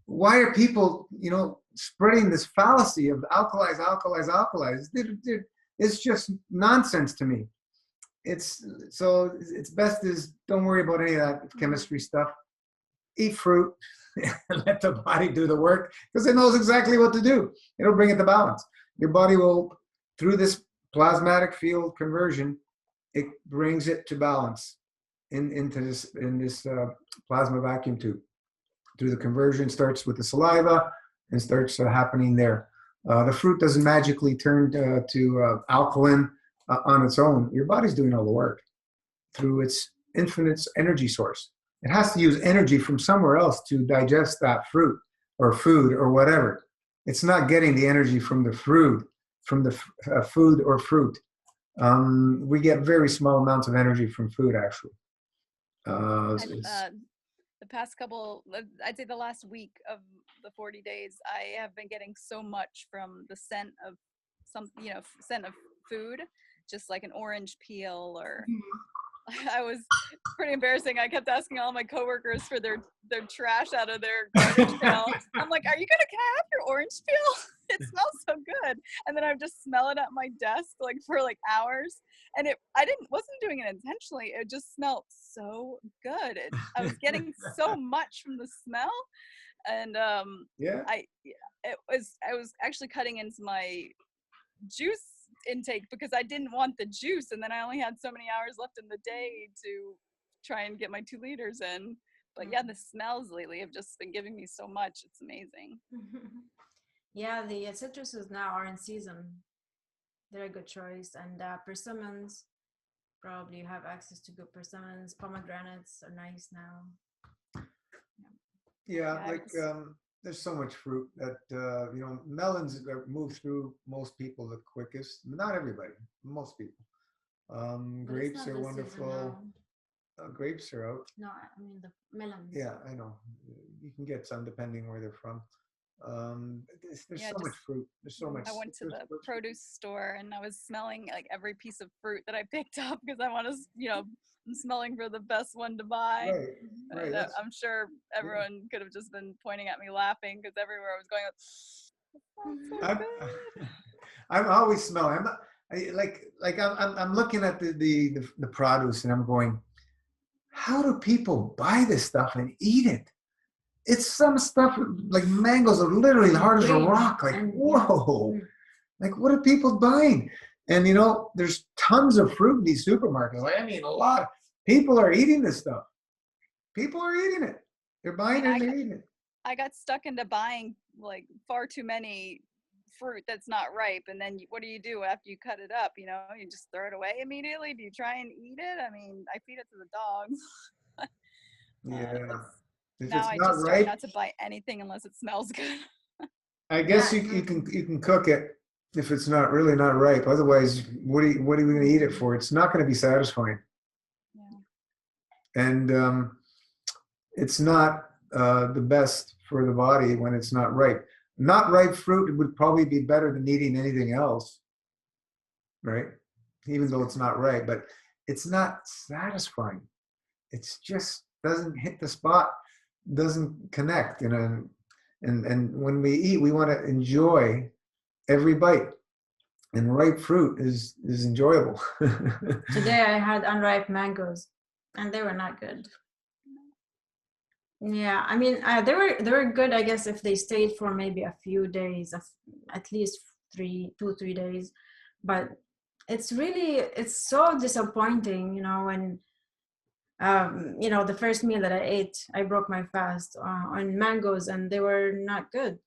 Why are people, spreading this fallacy of alkalize? It's just nonsense to me. It's best is don't worry about any of that chemistry stuff. Eat fruit and let the body do the work, because it knows exactly what to do. It'll bring it to balance. Your body will, through this plasmatic field conversion, it brings it to balance in this plasma vacuum tube. Through the conversion, starts with the saliva and starts happening there. The fruit doesn't magically turn to alkaline on its own. Your body's doing all the work through its infinite energy source. It has to use energy from somewhere else to digest that fruit or food or whatever. It's not getting the energy from the food or fruit. We get very small amounts of energy from food, actually. The past couple, I'd say the last week of the 40 days, I have been getting so much from the scent of scent of food, just like an orange peel or I was pretty embarrassing. I kept asking all my coworkers for their trash out of their garbage pail. I'm like, can I have your orange peel? It smells so good. And then I would just smell it at my desk like for like hours. And I wasn't doing it intentionally. It just smelled so good. I was getting so much from the smell. And Yeah. I was actually cutting into my juice intake because I didn't want the juice, and then I only had so many hours left in the day to try and get my 2 liters in. But yeah, the smells lately have just been giving me so much. It's amazing. Yeah, the citruses now are in season. They're a good choice. And persimmons, probably you have access to good persimmons. Pomegranates are nice now. Yeah, like there's so much fruit that melons move through most people the quickest. Not everybody, most people. But it's Grapes not are the season wonderful. now. Grapes are out. No, I mean the melons. Yeah, I know. You can get some depending where they're from. There's Yeah, so much fruit. There's so much. I went to the there's- produce store and I was smelling like every piece of fruit that I picked up because I want to, I'm smelling for the best one to buy. Right, And, that's- I'm sure everyone could have just been pointing at me laughing because everywhere I was going, I'm always smelling. I'm looking at the produce and I'm going, how do people buy this stuff and eat it? It's some stuff like mangoes are literally hard as a rock. Like, whoa, like what are people buying? And there's tons of fruit in these supermarkets. Like, I mean, a lot. People are eating this stuff. People are eating it. They're buying it and they're eating it. I got stuck into buying like far too many fruit that's not ripe, and then what do you do after you cut it up? You just throw it away immediately. Do you try and eat it? I mean, I feed it to the dogs. Yeah. If Now it's I not just try ripe, not to buy anything unless it smells good. I guess you can cook it if it's not really not ripe. Otherwise, what are we going to eat it for? It's not going to be satisfying. Yeah. And it's not the best for the body when it's not ripe. Not ripe fruit would probably be better than eating anything else, right? Even though it's not ripe, but it's not satisfying. It's just doesn't hit the spot, doesn't connect. And when we eat, we want to enjoy every bite. And ripe fruit is enjoyable. Today I had unripe mangoes, and they were not good. Yeah, I mean, they were good, I guess, if they stayed for maybe a few days, at least 2-3 days. But it's so disappointing, when the first meal that I ate, I broke my fast on mangoes, and they were not good.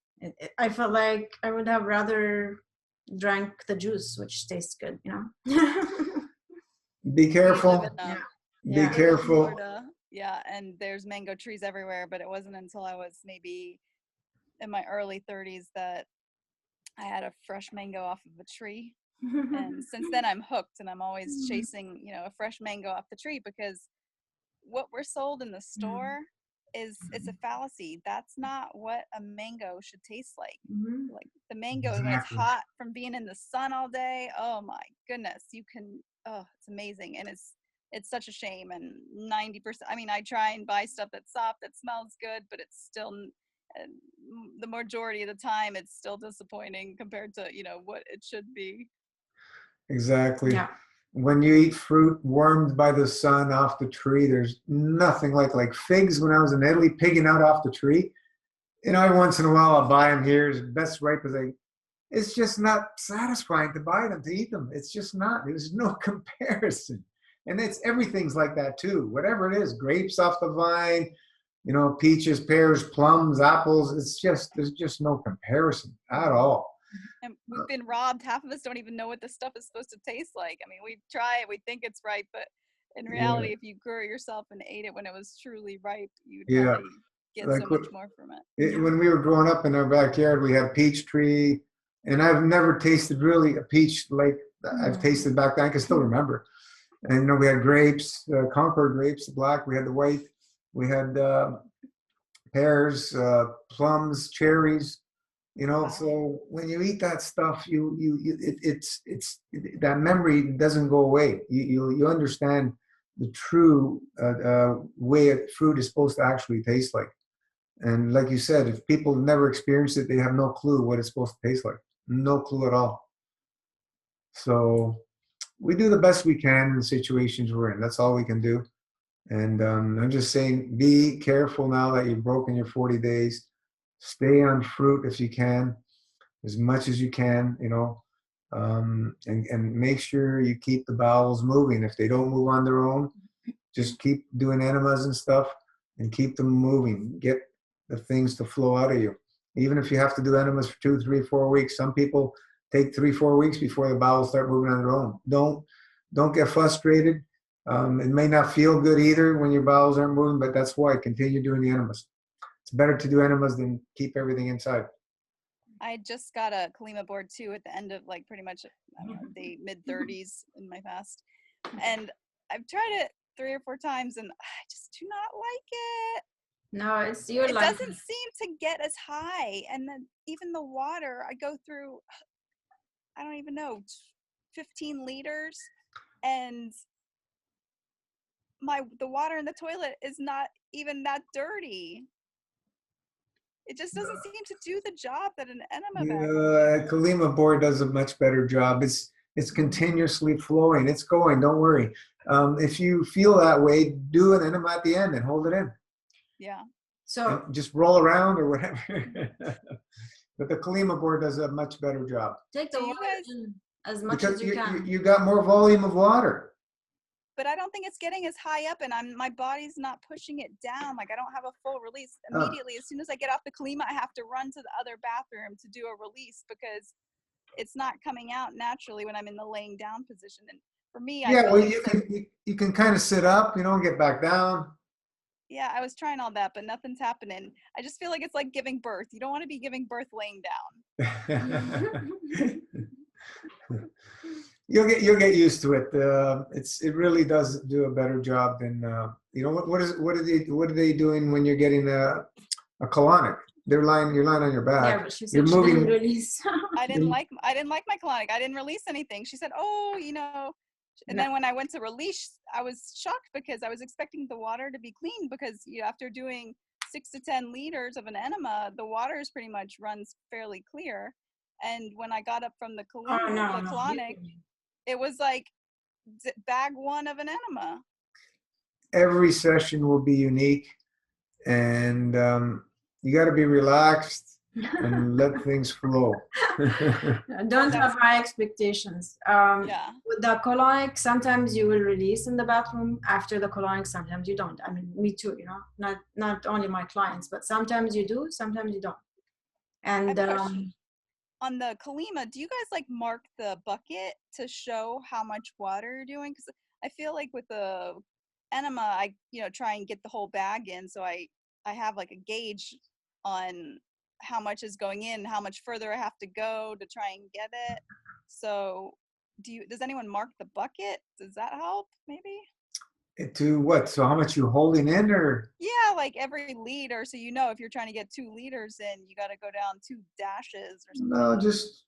I felt like I would have rather drank the juice, which tastes good, Be careful. Be careful. Florida, yeah, and there's mango trees everywhere, but it wasn't until I was maybe in my early 30s that I had a fresh mango off of a tree. And since then I'm hooked, and I'm always chasing, a fresh mango off the tree, because what we're sold in the store it's a fallacy. That's not what a mango should taste like. Like the mango when it's hot from being in the sun all day, oh my goodness, it's amazing. And it's such a shame. And 90%, I mean, I try and buy stuff that's soft, that smells good, but it's still, the majority of the time, it's still disappointing compared to, what it should be. Exactly. Yeah. When you eat fruit warmed by the sun off the tree, there's nothing like figs. When I was in Italy, pigging out off the tree, every once in a while I'll buy them here, as best ripe as it's just not satisfying to buy them, to eat them. It's just not. There's no comparison. And everything's like that too. Whatever it is, grapes off the vine, peaches, pears, plums, apples. There's just no comparison at all. And we've been robbed. Half of us don't even know what this stuff is supposed to taste like. I mean, we try it, we think it's right, but in reality, if you grew it yourself and ate it when it was truly ripe, you'd probably get so much more from it. When we were growing up in our backyard, we had peach tree, and I've never tasted really a peach like I've tasted back then. I can still remember. And we had grapes, Concord grapes, the black. We had the white. We had pears, plums, cherries. So when you eat that stuff, it's that memory doesn't go away. You understand the true way fruit is supposed to actually taste like. And like you said, if people never experienced it, they have no clue what it's supposed to taste like. No clue at all. So we do the best we can in the situations we're in. That's all we can do. And I'm just saying, be careful now that you've broken your 40 days. Stay on fruit if you can, as much as you can, and make sure you keep the bowels moving. If they don't move on their own, just keep doing enemas and stuff and keep them moving. Get the things to flow out of you. Even if you have to do enemas for 2, 3, 4 weeks, some people take 3, 4 weeks before the bowels start moving on their own. Don't get frustrated. It may not feel good either when your bowels aren't moving, but that's why continue doing the enemas. It's better to do enemas than keep everything inside. I just got a Kalima board too at the end of like pretty much, I don't know, the mid-30s in my fast. And I've tried it 3 or 4 times and I just do not like it. No, it's your It life. doesn't seem to get as high. And then even the water, I go through, I don't even know, 15 liters. And the water in the toilet is not even that dirty. It just doesn't seem to do the job that an enema bag. Kalima Board does a much better job. It's continuously flowing. It's going. Don't worry. If you feel that way, do an enema at the end and hold it in. Yeah. So And just roll around or whatever. But the Kalima Board does a much better job. take the Do you water guys- in as much Because as you can. you got more volume of water. But I don't think it's getting as high up, and my body's not pushing it down. Like I don't have a full release immediately. As soon as I get off the Kalima, I have to run to the other bathroom to do a release because it's not coming out naturally when I'm in the laying down position. And for me, I Yeah, feel well, like you can kind of sit up, and get back down. yeah, I was trying all that, but nothing's happening. I just feel like it's like giving birth. You don't want to be giving birth laying down. You'll get used to it. It really does do a better job than what are they doing when you're getting a colonic? You're lying on your back. Yeah, but she You're said she didn't moving. release. I didn't like my colonic. I didn't release anything. She said, "Oh, And then when I went to release, I was shocked because I was expecting the water to be clean because after doing 6 to 10 liters of an enema, the water is pretty much runs fairly clear. And when I got up from the colonic, it was like bag 1 of an enema. Every session will be unique, and you got to be relaxed and let things flow. Don't have high expectations. Yeah. With the colonic, sometimes you will release in the bathroom. After the colonic, sometimes you don't. I mean, me too, not only my clients, but sometimes you do, sometimes you don't. And on the Kalima, do you guys like mark the bucket to show how much water you're doing? Because I feel like with the enema, I try and get the whole bag in, so I have like a gauge on how much is going in, how much further I have to go to try and get it. So does anyone mark the bucket? Does that help maybe? To what? So how much you holding in, or? Yeah, like every liter, so if you're trying to get 2 liters in, you got to go down 2 dashes or something. No, just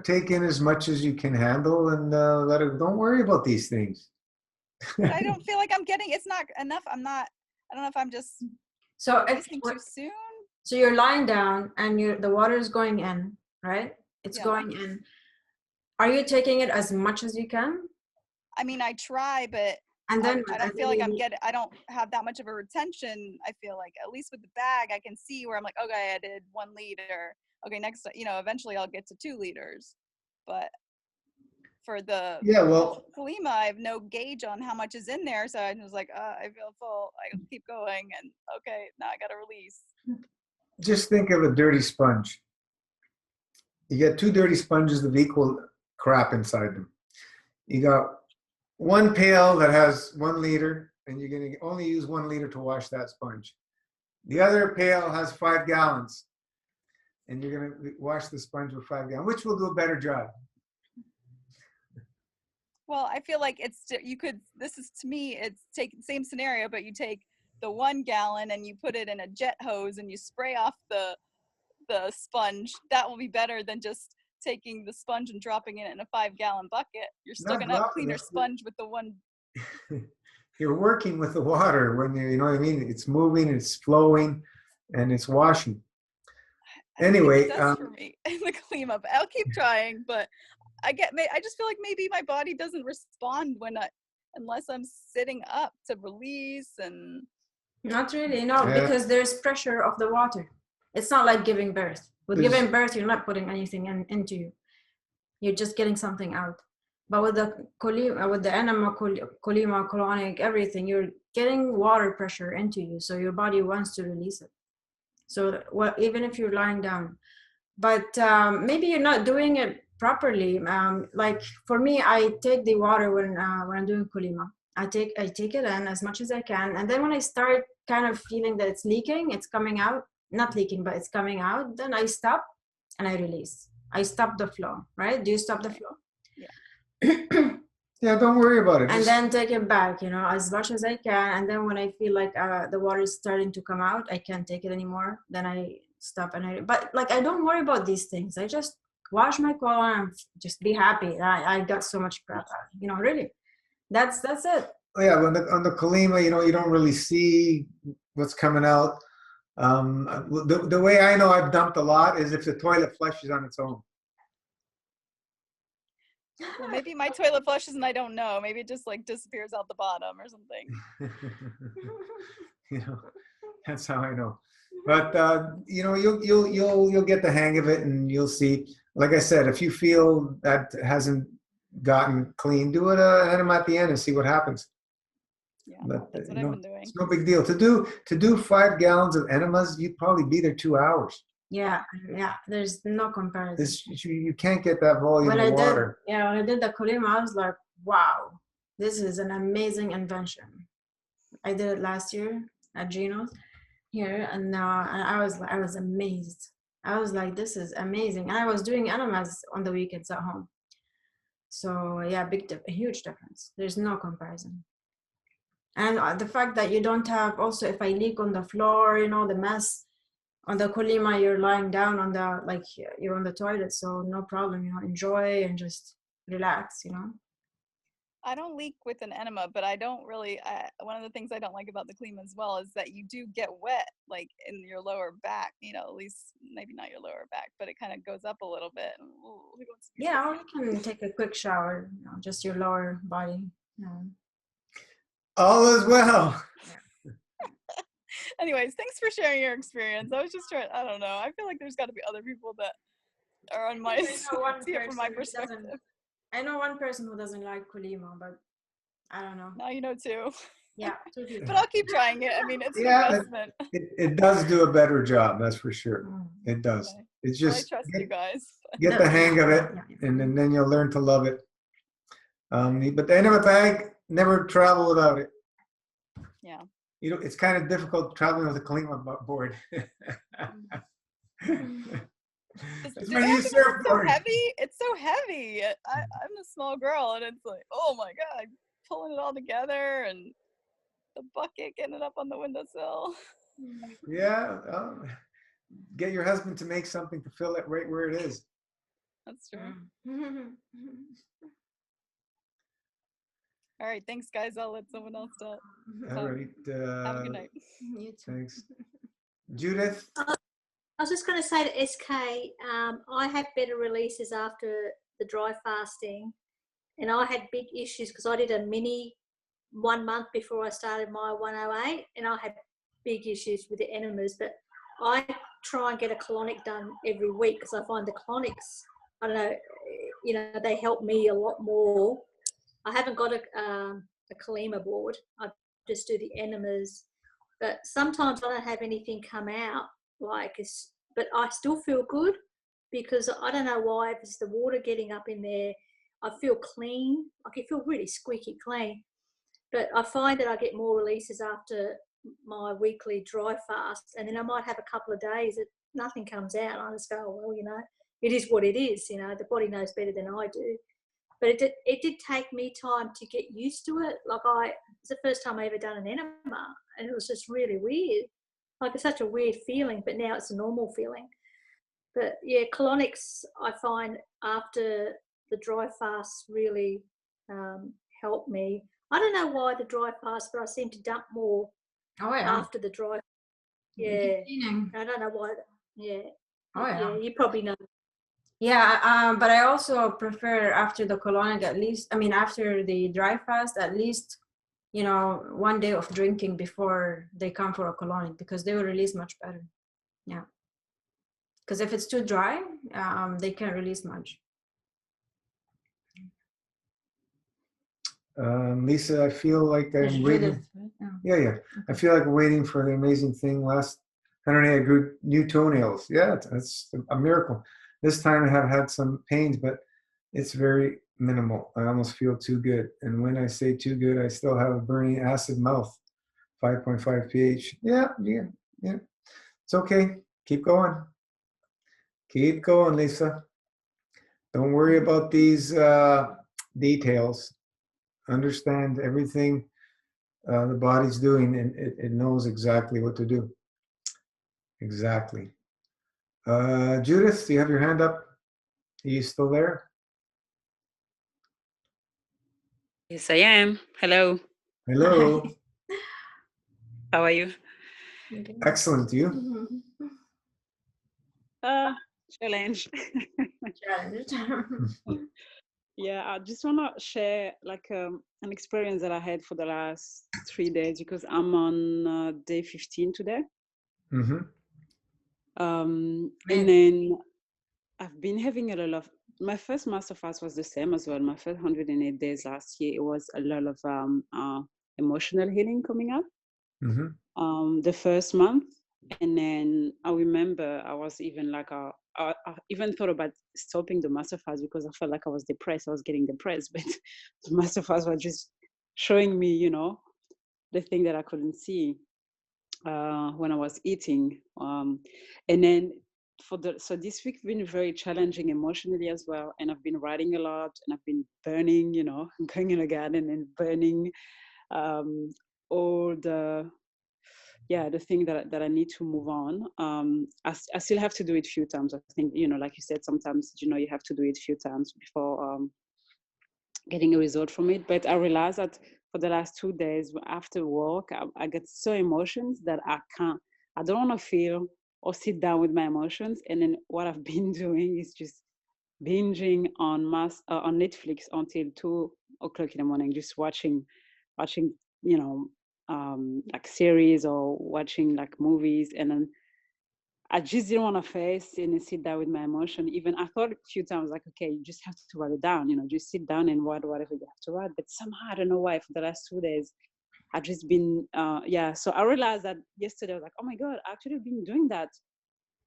take in as much as you can handle, and let it. Don't worry about these things. But I don't feel like I'm getting. It's not enough. I don't know if I'm just releasing too soon. So you're lying down, and the water is going in, right? It's going in. Are you taking it as much as you can? I mean, I try, but and then I don't feel like I don't have that much of a retention. I feel like at least with the bag, I can see where I'm like, okay, I did 1 liter. Okay, next, eventually I'll get to 2 liters. But for the Kalima, I have no gauge on how much is in there. So I was like, I feel full. I keep going, and okay, now I got to release. Just think of a dirty sponge. You get 2 dirty sponges of equal crap inside them. You got 1 pail that has 1 liter, and you're going to only use 1 liter to wash that sponge. The other pail has 5 gallons, and you're going to wash the sponge with 5 gallons. Which will do a better job? Well, I feel like to me, it's same scenario, but you take the 1 gallon and you put it in a jet hose and you spray off the sponge. That will be better than just taking the sponge and dropping it in a 5-gallon bucket. You're still going to have a cleaner sponge with the 1. you're working with the water when you know what I mean. It's moving, it's flowing, and it's washing. I don't think Anyway, it does for me in the Kalima, but I'll keep trying. But I just feel like maybe my body doesn't respond unless I'm sitting up to release and. Not really, no, Yeah. because there's pressure of the water. It's not like giving birth. With giving birth, you're not putting anything into you. You're just getting something out. But with the Kalima, with the enema, Kalima, colonic, everything, you're getting water pressure into you. So your body wants to release it. So even if you're lying down, but maybe you're not doing it properly. Like for me, I take the water when I'm doing Kalima. I take it in as much as I can, and then when I start kind of feeling that it's leaking, it's coming out, not leaking, but it's coming out, then I stop and I release. I stop the flow, right? Do you stop the flow? Yeah. Yeah, don't worry about it. And then take it back, as much as I can. And then when I feel like the water is starting to come out, I can't take it anymore. Then I stop but like, I don't worry about these things. I just wash my colon and just be happy. I got so much crap out, really. That's it. Oh, yeah, on the Kalima, you don't really see what's coming out. The way I know I've dumped a lot is if the toilet flushes on its own. Well, maybe my toilet flushes and I don't know. Maybe it just like disappears out the bottom or something. That's how I know. But you'll get the hang of it, and you'll see. Like I said, if you feel that hasn't gotten clean, do it enema at the end and see what happens. Yeah, But, that's what I've been doing. It's no big deal. To do 5 gallons of enemas, you'd probably be there 2 hours. Yeah. There's no comparison. You can't get that volume of water. When I did the Kalima, I was like, wow, this is an amazing invention. I did it last year at Gino's here, and I was amazed. I was like, this is amazing. And I was doing enemas on the weekends at home. So yeah, a huge difference. There's no comparison. And the fact that you don't have, also if I leak on the floor, the mess, on the Kalima, you're lying down you're on the toilet, so no problem, enjoy and just relax, I don't leak with an enema, but I don't really, one of the things I don't like about the Kalima as well is that you do get wet, like in your lower back, at least maybe not your lower back, but it kind of goes up a little bit. And, yeah, or you can take a quick shower, just your lower body. All is well. Anyways, thanks for sharing your experience. I was just trying, I don't know. I feel like there's got to be other people that are on my here from my perspective. I know one person who doesn't like Kalima, but I don't know. Now you know two. Yeah, 2 people. But I'll keep trying it. I mean, it's an investment. It does do a better job, that's for sure. It does. Okay. It's just I trust you guys. Get the hang of it, and then you'll learn to love it. But the enema bag, never travel without it. Yeah. It's kind of difficult traveling with a Kalima board. It's so heavy. It's so heavy. I'm a small girl, and it's like, oh my god, pulling it all together, and the bucket getting it up on the windowsill. Yeah, get your husband to make something to fill it right where it is. That's true. All right, thanks, guys. I'll let someone else talk. All right. Have a good night. Thanks. Judith? I was just going to say to SK, I had better releases after the dry fasting, and I had big issues because I did a mini 1 month before I started my 108, and I had big issues with the enemas, but I try and get a colonic done every week because I find the colonics, I don't know, they help me a lot more. I haven't got a Kalima board. I just do the enemas, but sometimes I don't have anything come out but I still feel good because I don't know why. If it's the water getting up in there, I feel clean. I can feel really squeaky clean, but I find that I get more releases after my weekly dry fast, and then I might have a couple of days that nothing comes out. I just go, well, it is what it is. The body knows better than I do. But it did take me time to get used to it. It's the first time I ever done an enema, and it was just really weird. It's such a weird feeling, but now it's a normal feeling. But yeah, colonics I find after the dry fast really helped me. I don't know why the dry fast, but I seem to dump more Oh yeah. after the dry. You Yeah, keep cleaning. I don't know why. Yeah, Oh yeah. yeah, you probably know. Yeah, but I also prefer after the colonic, at least, I mean, after the dry fast, at least, you know, 1 day of drinking before they come for a colonic, because they will release much better. Yeah. Because if it's too dry, they can't release much. Lisa, I feel like There's I'm waiting. Judith, right? Yeah. Yeah, yeah. I feel like waiting for the amazing thing. Last Saturday, I grew new toenails. Yeah, it's a miracle. This time I have had some pains, but it's very minimal. I almost feel too good. And when I say too good, I still have a burning acid mouth, 5.5 pH. Yeah, yeah, yeah. It's okay. Keep going. Keep going, Lisa. Don't worry about these details. Understand everything the body's doing, and it knows exactly what to do. Exactly. Judith, do you have your hand up? Are you still there? Yes, I am. Hello. Hello. How are you? Okay. Excellent. You? Mhm. Challenge. Challenged. Yeah, I just want to share like an experience that I had for the last 3 days because I'm on day 15 today. Mm-hmm. And Man. then I've been having a lot of, my first master fast was the same as well. My first 108 days last year, it was a lot of emotional healing coming up. Mm-hmm. The first month, and then I remember I was even like I even thought about stopping the master fast because I felt like I was depressed. I was getting depressed, but the master fast was just showing me, you know, the thing that I couldn't see when I was eating. And then so this week been very challenging emotionally as well, and I've been writing a lot, and I've been burning, you know, going in the garden and burning all the thing that I need to move on. I still have to do it a few times. I think, you know, like you said, sometimes, you know, you have to do it a few times before getting a result from it. But I realized that for the last 2 days after work, I get so emotions that I don't want to feel or sit down with my emotions. And then what I've been doing is just binging on Netflix until 2 o'clock in the morning, just watching, you know, like series or watching like movies. And then I just didn't want to face and sit down with my emotion. Even I thought a few times, like, okay, you just have to write it down, you know, just sit down and write whatever you have to write. But somehow, I don't know why, for the last 2 days, I've just been, So I realized that yesterday, I was like, oh my God, I actually been doing that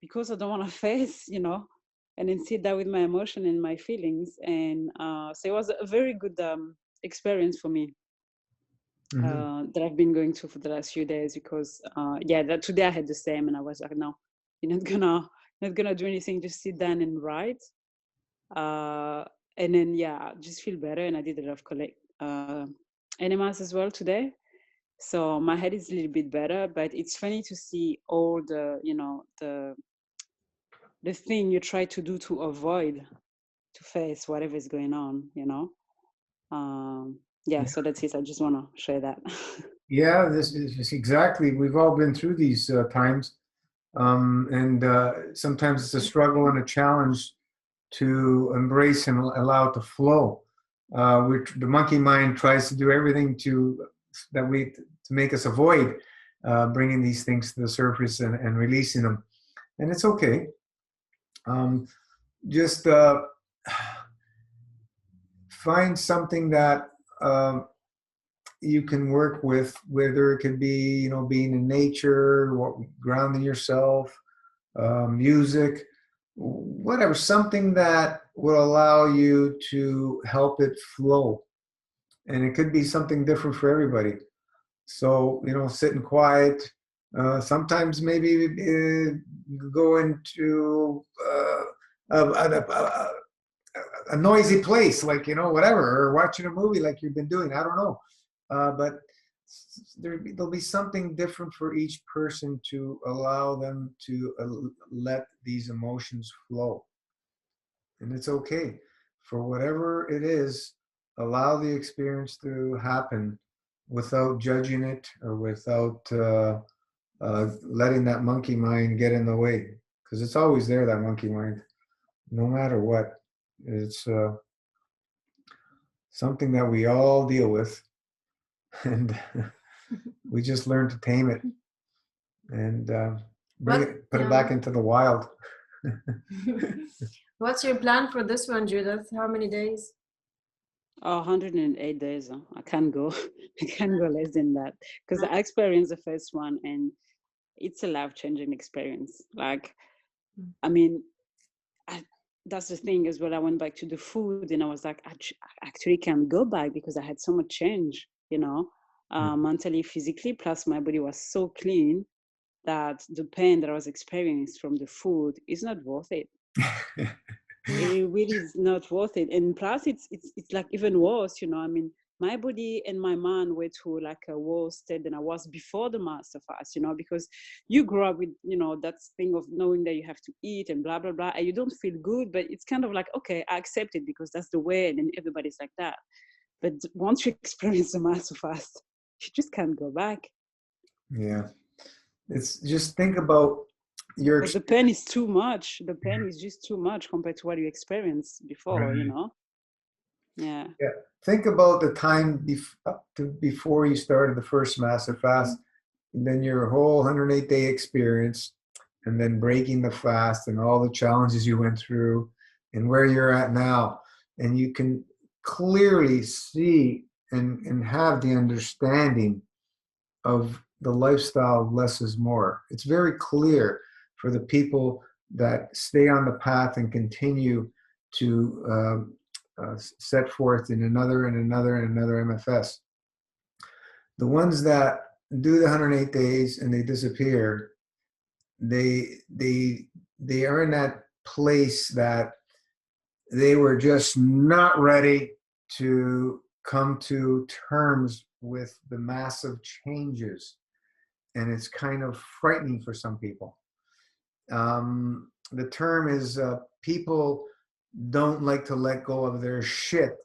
because I don't want to face, you know, and then sit down with my emotion and my feelings. And so it was a very good experience for me. That I've been going through for the last few days because that today I had the same, and I was like, no, you're not gonna do anything, just sit down and write. And then I just feel better, and I did a lot of collect enemas as well today, so my head is a little bit better. But it's funny to see all the, you know, the thing you try to do to avoid to face whatever is going on, you know. So that's it. I just want to share that. Yeah, this is exactly. We've all been through these times, and sometimes it's a struggle and a challenge to embrace and allow it to flow. The monkey mind tries to do everything to make us avoid bringing these things to the surface and releasing them, and it's okay. Just find something that you can work with, whether it could be, you know, being in nature, grounding yourself, music, whatever, something that will allow you to help it flow. And it could be something different for everybody. So, you know, sitting quiet. Sometimes maybe go into a noisy place, like, you know, whatever, or watching a movie like you've been doing. I don't know. But there'll be something different for each person to allow them to let these emotions flow. And it's okay. For whatever it is, allow the experience to happen without judging it or without letting that monkey mind get in the way, because it's always there, that monkey mind, no matter what. It's something that we all deal with, and we just learn to tame it and put it back into the wild. What's your plan for this one, Judith? How many days? Oh, 108 days. I can't go. I can't go less than that, because I experienced the first one and it's a life-changing experience. Like, I mean, that's the thing is when I went back to the food and I was like, I actually can't go back because I had so much change, you know, mentally, physically, plus my body was so clean that the pain that I was experiencing from the food is not worth it. It really is not worth it. And plus it's like even worse, you know, I mean, my body and my mind were to like a worse state than I was before the master fast, you know, because you grow up with, you know, that thing of knowing that you have to eat and blah, blah, blah, and you don't feel good, but it's kind of like, okay, I accept it because that's the way, and then everybody's like that. But once you experience the master fast, you just can't go back. Yeah. It's just think about your... The pain is too much. The pain is just too much compared to what you experienced before, Right. you know? Yeah. Yeah. Think about the time before you started the first master fast, and then your whole 108-day experience, and then breaking the fast and all the challenges you went through and where you're at now. And you can clearly see and have the understanding of the lifestyle of less is more. It's very clear for the people that stay on the path and continue to set forth in another and another and another MFS. The ones that do the 108 days and they disappear, they are in that place that they were just not ready to come to terms with the massive changes, and it's kind of frightening for some people. The term is people don't like to let go of their shit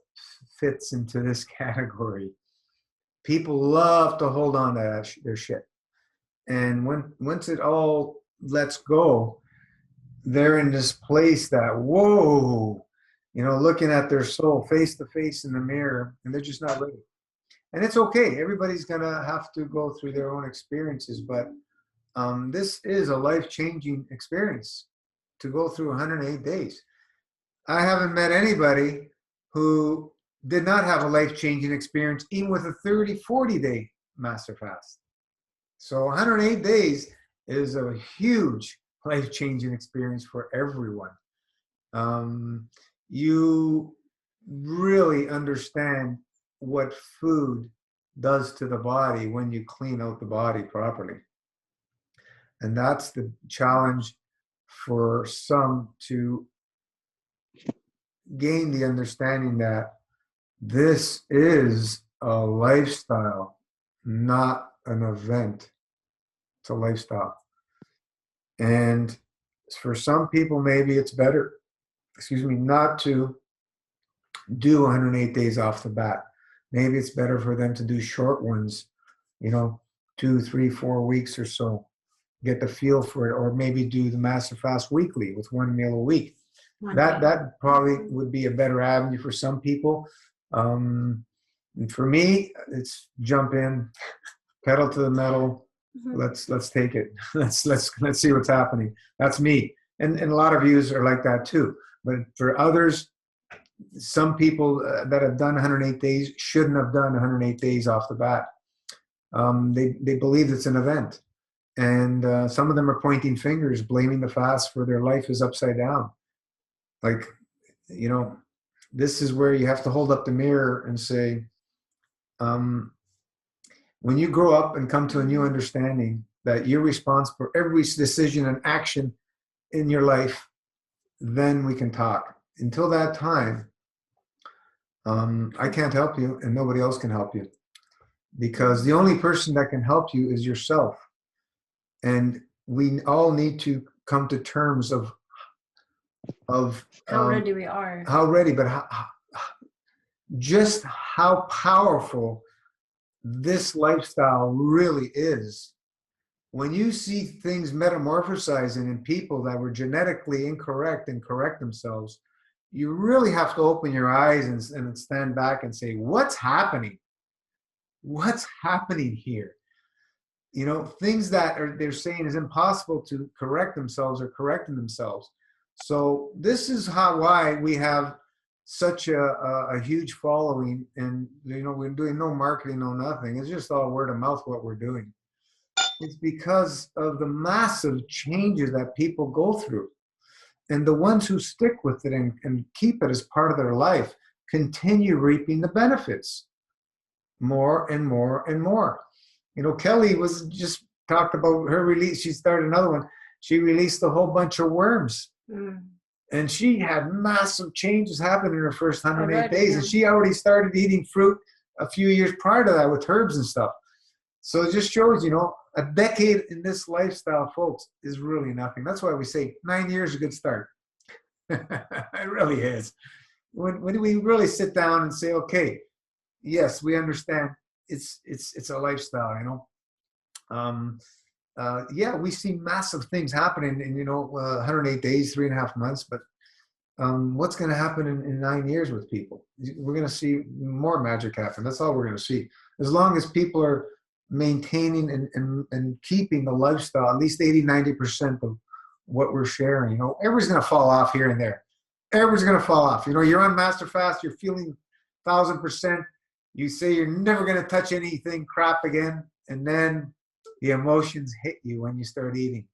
fits into this category. People love to hold on to their shit. And once it all lets go, they're in this place that, whoa, you know, looking at their soul face to face in the mirror, and they're just not ready. And it's okay. Everybody's going to have to go through their own experiences, but this is a life-changing experience to go through 108 days. I haven't met anybody who did not have a life-changing experience, even with a 30, 40-day master fast. So 108 days is a huge life-changing experience for everyone. You really understand what food does to the body when you clean out the body properly. And that's the challenge for some, to gain the understanding that this is a lifestyle, not an event. It's a lifestyle. And for some people, maybe it's better, not to do 108 days off the bat. Maybe it's better for them to do short ones, 2, 3, 4 weeks or so, get the feel for it, or maybe do the master fast weekly with 1 meal a week. That probably would be a better avenue for some people. And for me, it's jump in, pedal to the metal. Let's take it. Let's see what's happening. That's me. And a lot of yous are like that too. But for others, some people that have done 108 days shouldn't have done 108 days off the bat. They believe it's an event. And some of them are pointing fingers, blaming the fast for their life is upside down. Like, this is where you have to hold up the mirror and say, when you grow up and come to a new understanding that you're responsible for every decision and action in your life, then we can talk. Until that time, I can't help you and nobody else can help you, because the only person that can help you is yourself. And we all need to come to terms of how ready we are. How ready, but just how powerful this lifestyle really is. When you see things metamorphosizing in people that were genetically incorrect and correct themselves, you really have to open your eyes and stand back and say, what's happening? What's happening here? You know, things that they're saying is impossible to correct themselves are correcting themselves. So this is why we have such a huge following, and you know, we're doing no marketing, no nothing. It's just all word of mouth what we're doing. It's because of the massive changes that people go through. And the ones who stick with it and keep it as part of their life continue reaping the benefits more and more and more. You know, Kelly was just talked about her release. She started another one. She released a whole bunch of worms. And she had massive changes happen in her first 108 days. And she already started eating fruit a few years prior to that with herbs and stuff. So it just shows, you know, a decade in this lifestyle, folks, is really nothing. That's why we say 9 years is a good start. It really is. When we really sit down and say, okay, yes, we understand it's a lifestyle, you know. Yeah, we see massive things happening in, you know, 108 days, 3.5 months, but what's going to happen in 9 years with people? We're going to see more magic happen. That's all we're going to see. As long as people are maintaining and keeping the lifestyle, at least 80-90% of what we're sharing. You know, everybody's going to fall off here and there. Everybody's going to fall off. You know, you're on Master Fast, you're feeling 1,000%. You say you're never going to touch anything crap again, and then the emotions hit you when you start eating.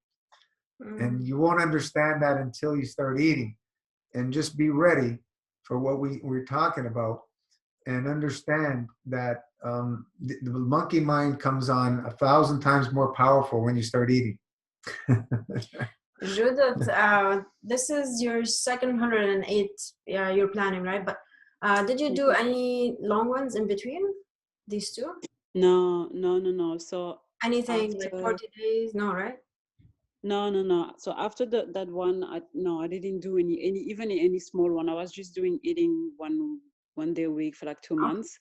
And you won't understand that until you start eating. And just be ready for what we're talking about, and understand that the monkey mind comes on 1,000 times more powerful when you start eating. Judith, this is your second 108 you're planning, right? But did you do any long ones in between these two? No. So Anything like 40 days? No, right? No. So after that one, I didn't do any small one. I was just eating one day a week for like 2 months.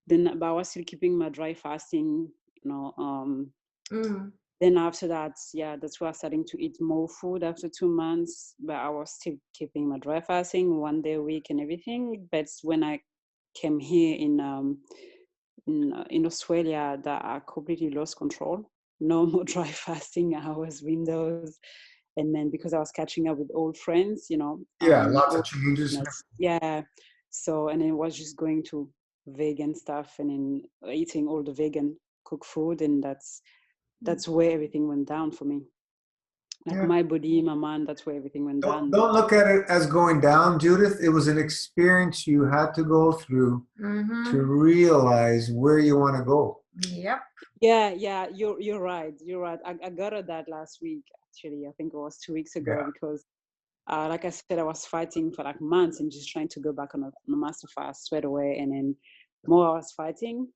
Then, but I was still keeping my dry fasting, you know. Then after that, that's why I starting to eat more food after 2 months. But I was still keeping my dry fasting 1 day a week and everything. But when I came here in Australia, that I completely lost control. No more dry fasting hours, windows. And then because I was catching up with old friends, you know. Lots of changes. Yeah. So, and it was just going to vegan stuff and then eating all the vegan cooked food. And that's where everything went down for me. Like my body, my mind, that's where everything went down. Don't look at it as going down, Judith. It was an experience you had to go through to realize where you want to go. Yep. Yeah, you're right. You're right. I got that last week, actually. I think it was 2 weeks ago, because like I said, I was fighting for like months and just trying to go back on a master fast straight away. And then the more I was fighting,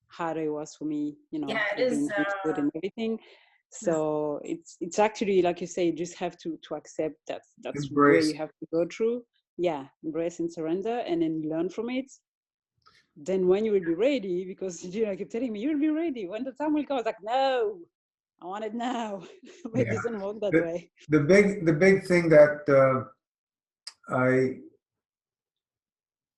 harder it was for me, you know, it is food and everything. So it's actually, like you say, you just have to accept that's embrace. Where you have to go through. Yeah, embrace and surrender, and then learn from it. Then when you will be ready, because you know, keep telling me you'll be ready when the time will come. I was like, no, I want it now. But it doesn't work that way. The big thing that I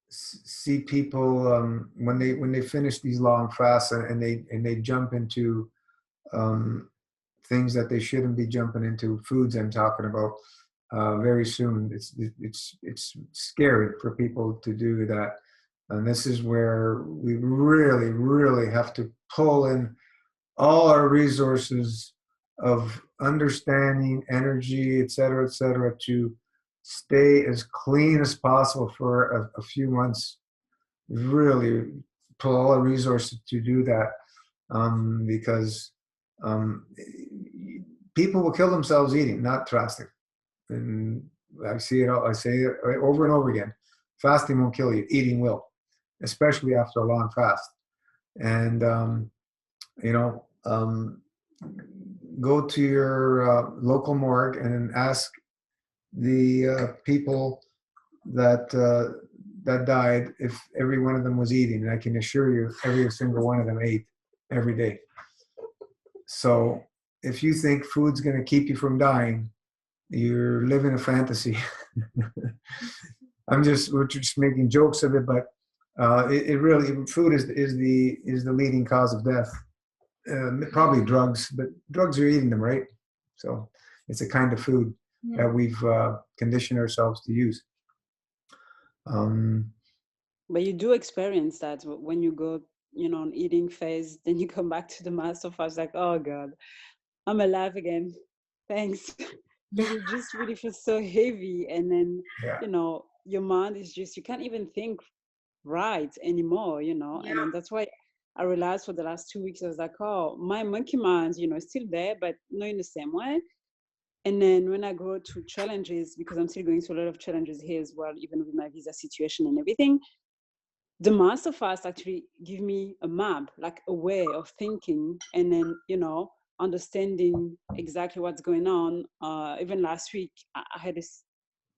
see people when they finish these long fasts and they jump into things that they shouldn't be jumping into, foods I'm talking about, very soon. It's scary for people to do that. And this is where we really, really have to pull in all our resources of understanding, energy, et cetera, to stay as clean as possible for a few months. Really pull all our resources to do that, because people will kill themselves eating, not fasting. And I say it over and over again. Fasting won't kill you, eating will, especially after a long fast. And you know, go to your local morgue and ask the people that that died if every one of them was eating. And I can assure you, every single one of them ate every day. So if you think food's going to keep you from dying, you're living a fantasy. We're just making jokes of it, but it really, food is the leading cause of death. Probably drugs, but drugs are eating them, right? So it's a kind of food that we've conditioned ourselves to use. But you do experience that when you go, on eating phase, then you come back to the master fast, like, oh God, I'm alive again. Thanks. Because it just really feels so heavy. And then, your mind is just, you can't even think right anymore, And then that's why I realized for the last 2 weeks, I was like, oh, my monkey mind, is still there, but not in the same way. And then when I go to challenges, because I'm still going through a lot of challenges here as well, even with my visa situation and everything, the master fast actually give me a map, like a way of thinking, and then, understanding exactly what's going on. Even last week, I had this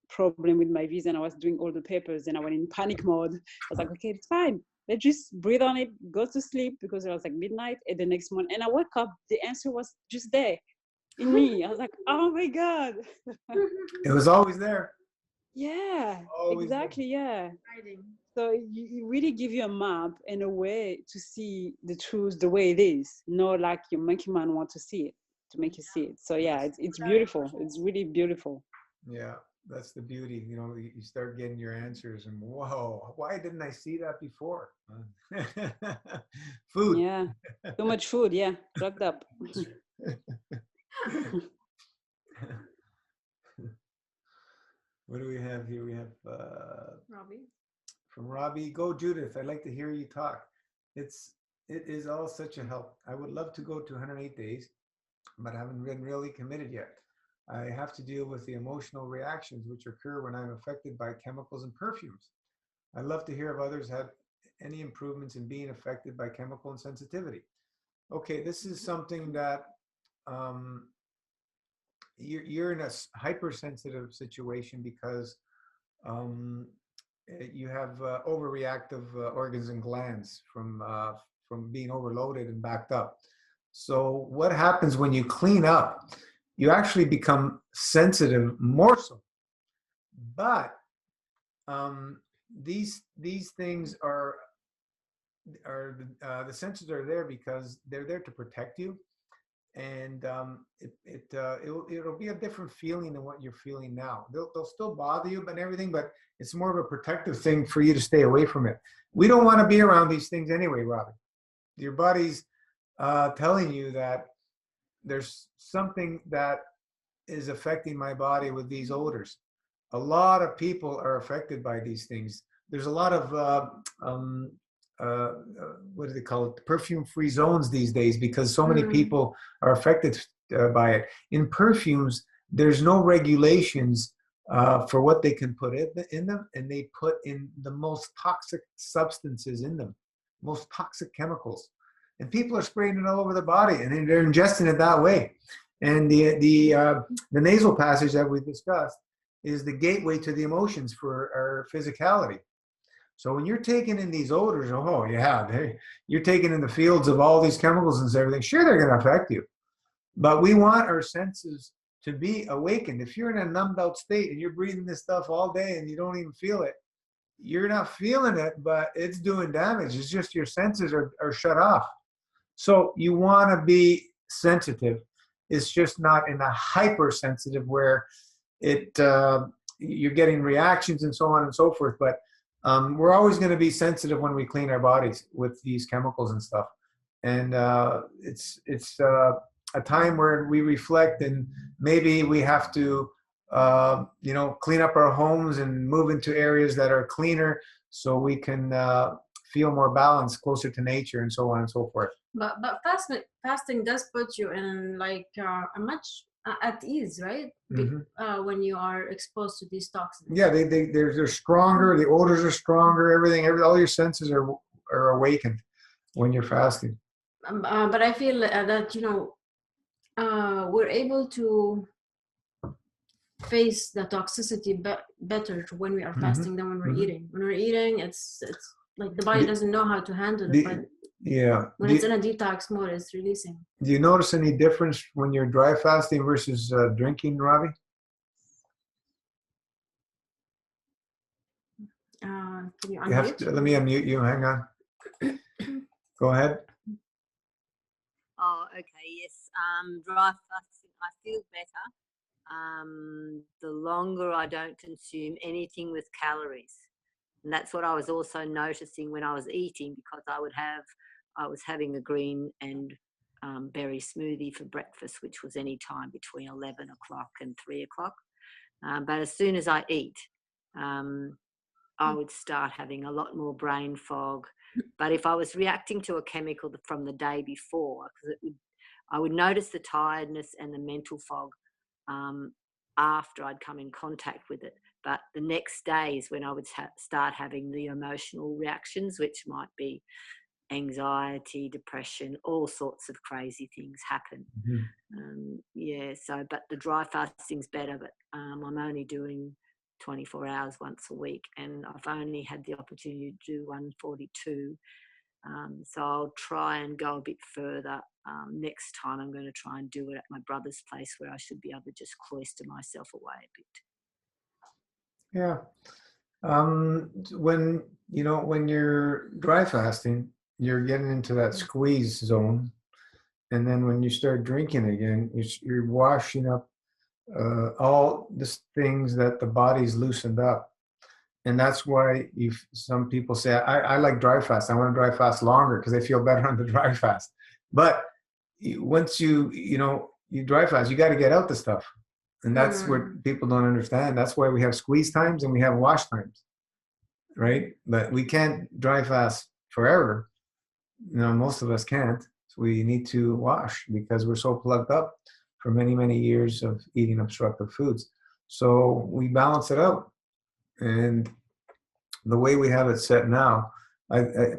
problem with my visa and I was doing all the papers and I went in panic mode. I was like, okay, it's fine. Let's just breathe on it, go to sleep, because it was like midnight. And the next morning, and I woke up, the answer was just there in me. I was like, oh my God. It was always there. Yeah, Always exactly. there. Yeah. So you really give you a map and a way to see the truth the way it is, not like your monkey man want to see it, to make you see it. So yeah, it's beautiful. It's really beautiful. Yeah, that's the beauty. You start getting your answers and whoa, why didn't I see that before? Food. Yeah, too much food. Yeah, plugged up. What do we have here? We have Robbie. From Robbie. Go, Judith. I'd like to hear you talk. It is all such a help. I would love to go to 108 days, but I haven't been really committed yet. I have to deal with the emotional reactions which occur when I'm affected by chemicals and perfumes. I'd love to hear if others have any improvements in being affected by chemical insensitivity. Okay, this is something that you're in a hypersensitive situation because you have overreactive organs and glands from being overloaded and backed up. So what happens when you clean up? You actually become sensitive more so. But these things are the senses are there because they're there to protect you, and it'll be a different feeling than what you're feeling now. They'll still bother you and everything, but it's more of a protective thing for you to stay away from it. We don't want to be around these things anyway, Robbie. Your body's telling you that there's something that is affecting my body with these odors. A lot of people are affected by these things. There's a lot of what do they call it? Perfume-free zones these days because so many people are affected by it. In perfumes, there's no regulations for what they can put in them, and they put in the most toxic substances in them, most toxic chemicals. And people are spraying it all over their body, and they're ingesting it that way. And the nasal passage that we discussed is the gateway to the emotions for our physicality. So when you're taking in these odors, oh yeah, you're taking in the fields of all these chemicals and everything. Sure, they're going to affect you, but we want our senses to be awakened. If you're in a numbed out state and you're breathing this stuff all day and you don't even feel it, you're not feeling it, but it's doing damage. It's just your senses are shut off. So you want to be sensitive. It's just not in a hypersensitive where you're getting reactions and so on and so forth. But we're always going to be sensitive when we clean our bodies with these chemicals and stuff. And it's a time where we reflect, and maybe we have to clean up our homes and move into areas that are cleaner so we can feel more balanced, closer to nature, and so on and so forth. But fasting does put you in like a much at ease, right? When you are exposed to these toxins. Yeah, they're stronger. The odors are stronger. All your senses are awakened when you're fasting. But I feel that we're able to face the toxicity better when we are fasting than when we're eating. When we're eating, it's like the body doesn't know how to handle it, but when it's in a detox mode, it's releasing. Do you notice any difference when you're dry fasting versus drinking, Ravi? Can you You have unmute? to, let me unmute you. Hang on. Go ahead. Oh, okay, yes. Dry fasting, I feel better. The longer I don't consume anything with calories. And that's what I was also noticing when I was eating, because I was having a green and berry smoothie for breakfast, which was any time between 11 o'clock and 3 o'clock. But as soon as I eat, I would start having a lot more brain fog. But if I was reacting to a chemical from the day before, I would notice the tiredness and the mental fog after I'd come in contact with it. But the next day is when I would start having the emotional reactions, which might be anxiety, depression, all sorts of crazy things happen. But the dry fasting's better, but I'm only doing 24 hours once a week, and I've only had the opportunity to do 142. So I'll try and go a bit further. Next time I'm going to try and do it at my brother's place, where I should be able to just cloister myself away a bit. Yeah. When you're dry fasting, you're getting into that squeeze zone. And then when you start drinking again, you're washing up all the things that the body's loosened up. And that's why some people say, I like dry fast. I want to dry fast longer because they feel better on the dry fast. But once you dry fast, you got to get out the stuff. And that's what people don't understand. That's why we have squeeze times and we have wash times, right? But we can't dry fast forever. Most of us can't. So we need to wash because we're so plugged up for many, many years of eating obstructive foods. So we balance it out. And the way we have it set now,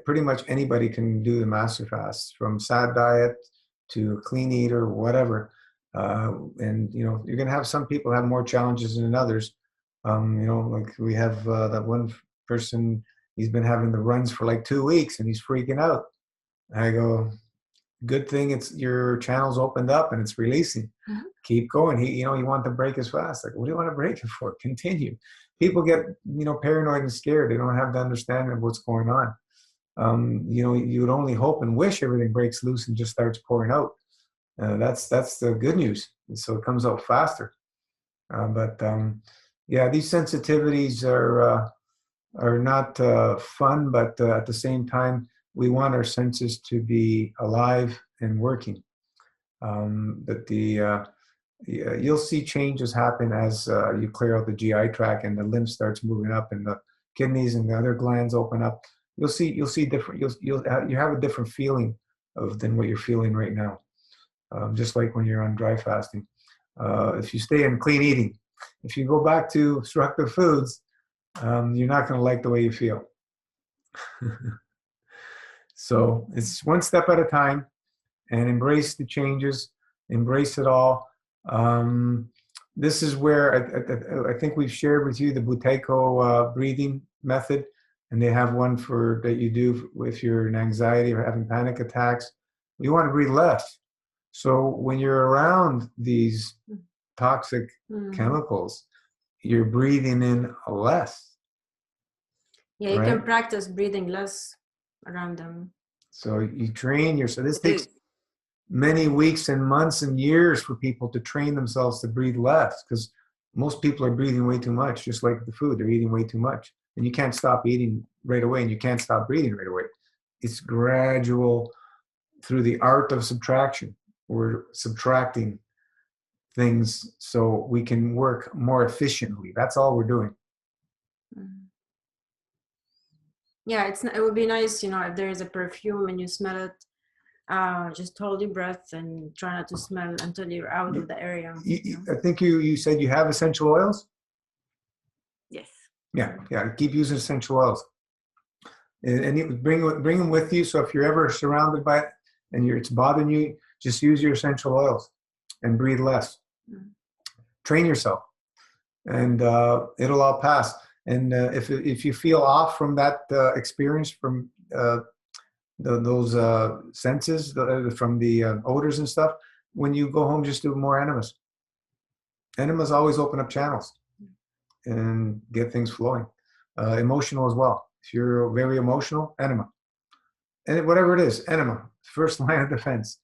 pretty much anybody can do the master fast, from sad diet to clean eater, whatever. And you're going to have some people have more challenges than others. Like we have that one person, he's been having the runs for like 2 weeks and he's freaking out. I go, good thing it's your channel's opened up and it's releasing. Keep going. He wanted to break his fast. Like, what do you want to break it for? Continue. People get, paranoid and scared. They don't have the understanding of what's going on. You would only hope and wish everything breaks loose and just starts pouring out. That's the good news. And so it comes out faster. These sensitivities are not fun, but at the same time, we want our senses to be alive and working. You'll see changes happen as you clear out the GI tract and the lymph starts moving up and the kidneys and the other glands open up. You'll see different. You have a different feeling than what you're feeling right now. Just like when you're on dry fasting. If you stay in clean eating, if you go back to obstructive foods, you're not going to like the way you feel. So it's one step at a time, and embrace the changes, embrace it all. This is where I think we've shared with you the Buteyko breathing method, and they have one that you do if you're in anxiety or having panic attacks. You want to breathe less. So when you're around these toxic chemicals, you're breathing in less. Yeah, you can practice breathing less around them. So you train yourself. This takes many weeks and months and years for people to train themselves to breathe less, because most people are breathing way too much, just like the food. They're eating way too much. And you can't stop eating right away, and you can't stop breathing right away. It's gradual through the art of subtraction. We're subtracting things so we can work more efficiently. That's all we're doing. Yeah, it would be nice, if there is a perfume and you smell it, just hold your breath and try not to smell until you're out of the area. I think you said you have essential oils? Yes. Yeah. Keep using essential oils. And you bring them with you, so if you're ever surrounded by it and it's bothering you, just use your essential oils and breathe less. Train yourself. and it'll all pass. And if you feel off from that experience, from those senses, from the odors and stuff, when you go home, just do more enemas. Enemas always open up channels and get things flowing. Emotional as well. If you're very emotional, enema. And whatever it is, enema, first line of defense,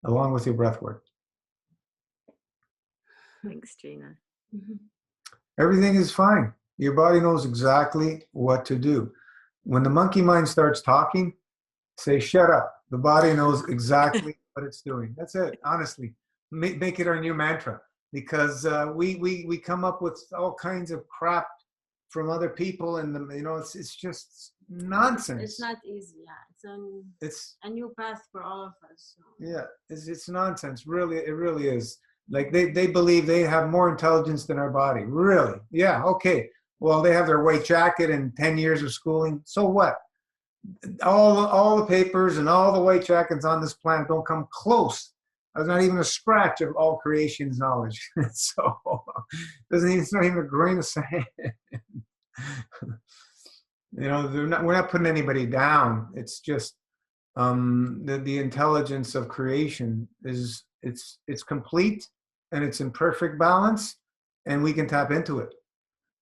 along with your breath work. Thanks, Gina. Everything is fine. Your body knows exactly what to do. When the monkey mind starts talking, say, shut up. The body knows exactly what it's doing. That's it, honestly. Make it our new mantra, because we come up with all kinds of crap from other people, and it's just nonsense. It's not easy. Yeah, it's a new path for all of us. So. Yeah, it's nonsense. Really, it really is. Like they believe they have more intelligence than our body. Really? Yeah. Okay. Well, they have their white jacket and 10 years of schooling. So what? All the papers and all the white jackets on this planet don't come close. There's not even a scratch of all creation's knowledge. So it's not even a grain of sand. We're not putting anybody down. It's just the intelligence of creation is it's complete, and it's in perfect balance, and we can tap into it.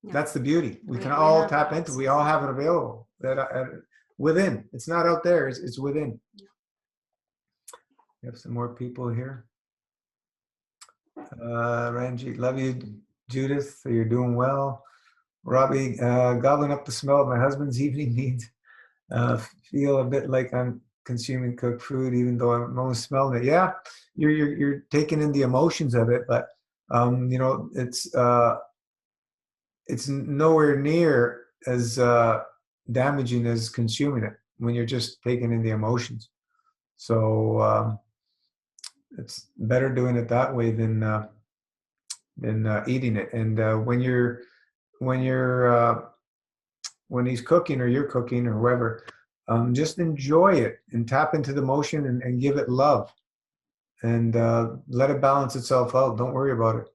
Yeah. That's the beauty. We can all tap into it. We all have it available within. It's not out there. It's within. Yeah. We have some more people here. Ranjit, love you. Judith, you're doing well. Robbie, gobbling up the smell of my husband's evening needs. Feel a bit like I'm consuming cooked food, even though I'm only smelling it. Yeah, you're taking in the emotions of it, but it's nowhere near as damaging as consuming it when you're just taking in the emotions. So it's better doing it that way than eating it. And when he's cooking, or you're cooking, or whoever, just enjoy it and tap into the motion and give it love, and let it balance itself out. Don't worry about it.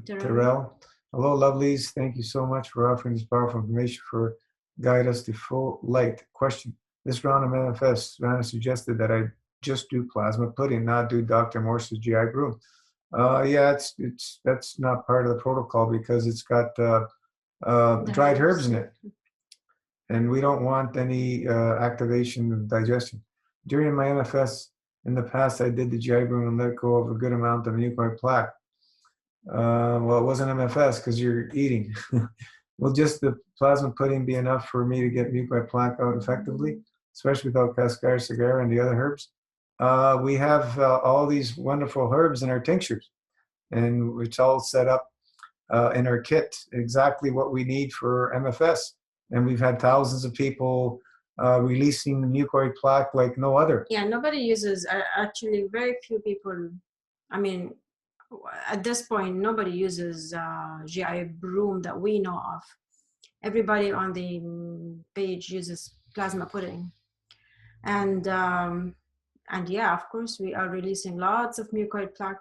Terrell, hello, lovelies. Thank you so much for offering this powerful information for guide us to full light. Question: this round of manifest, Rana suggested that I just do plasma pudding, not do Dr. Morse's GI Brew. Yeah, that's not part of the protocol, because it's got dried herbs in it, and we don't want any activation of digestion. During my MFS in the past, I did the GI Brew and let go of a good amount of mucoid plaque. Well, it wasn't MFS because you're eating. Will just the plasma pudding be enough for me to get mucoid plaque out effectively, especially without cascara cigar and the other herbs? We have all these wonderful herbs in our tinctures, and it's all set up in our kit, exactly what we need for MFS. And we've had thousands of people releasing the mucoid plaque like no other. Yeah, nobody uses, actually very few people, I mean, at this point, nobody uses GI Broom that we know of. Everybody on the page uses plasma pudding. And yeah, of course, we are releasing lots of mucoid plaque.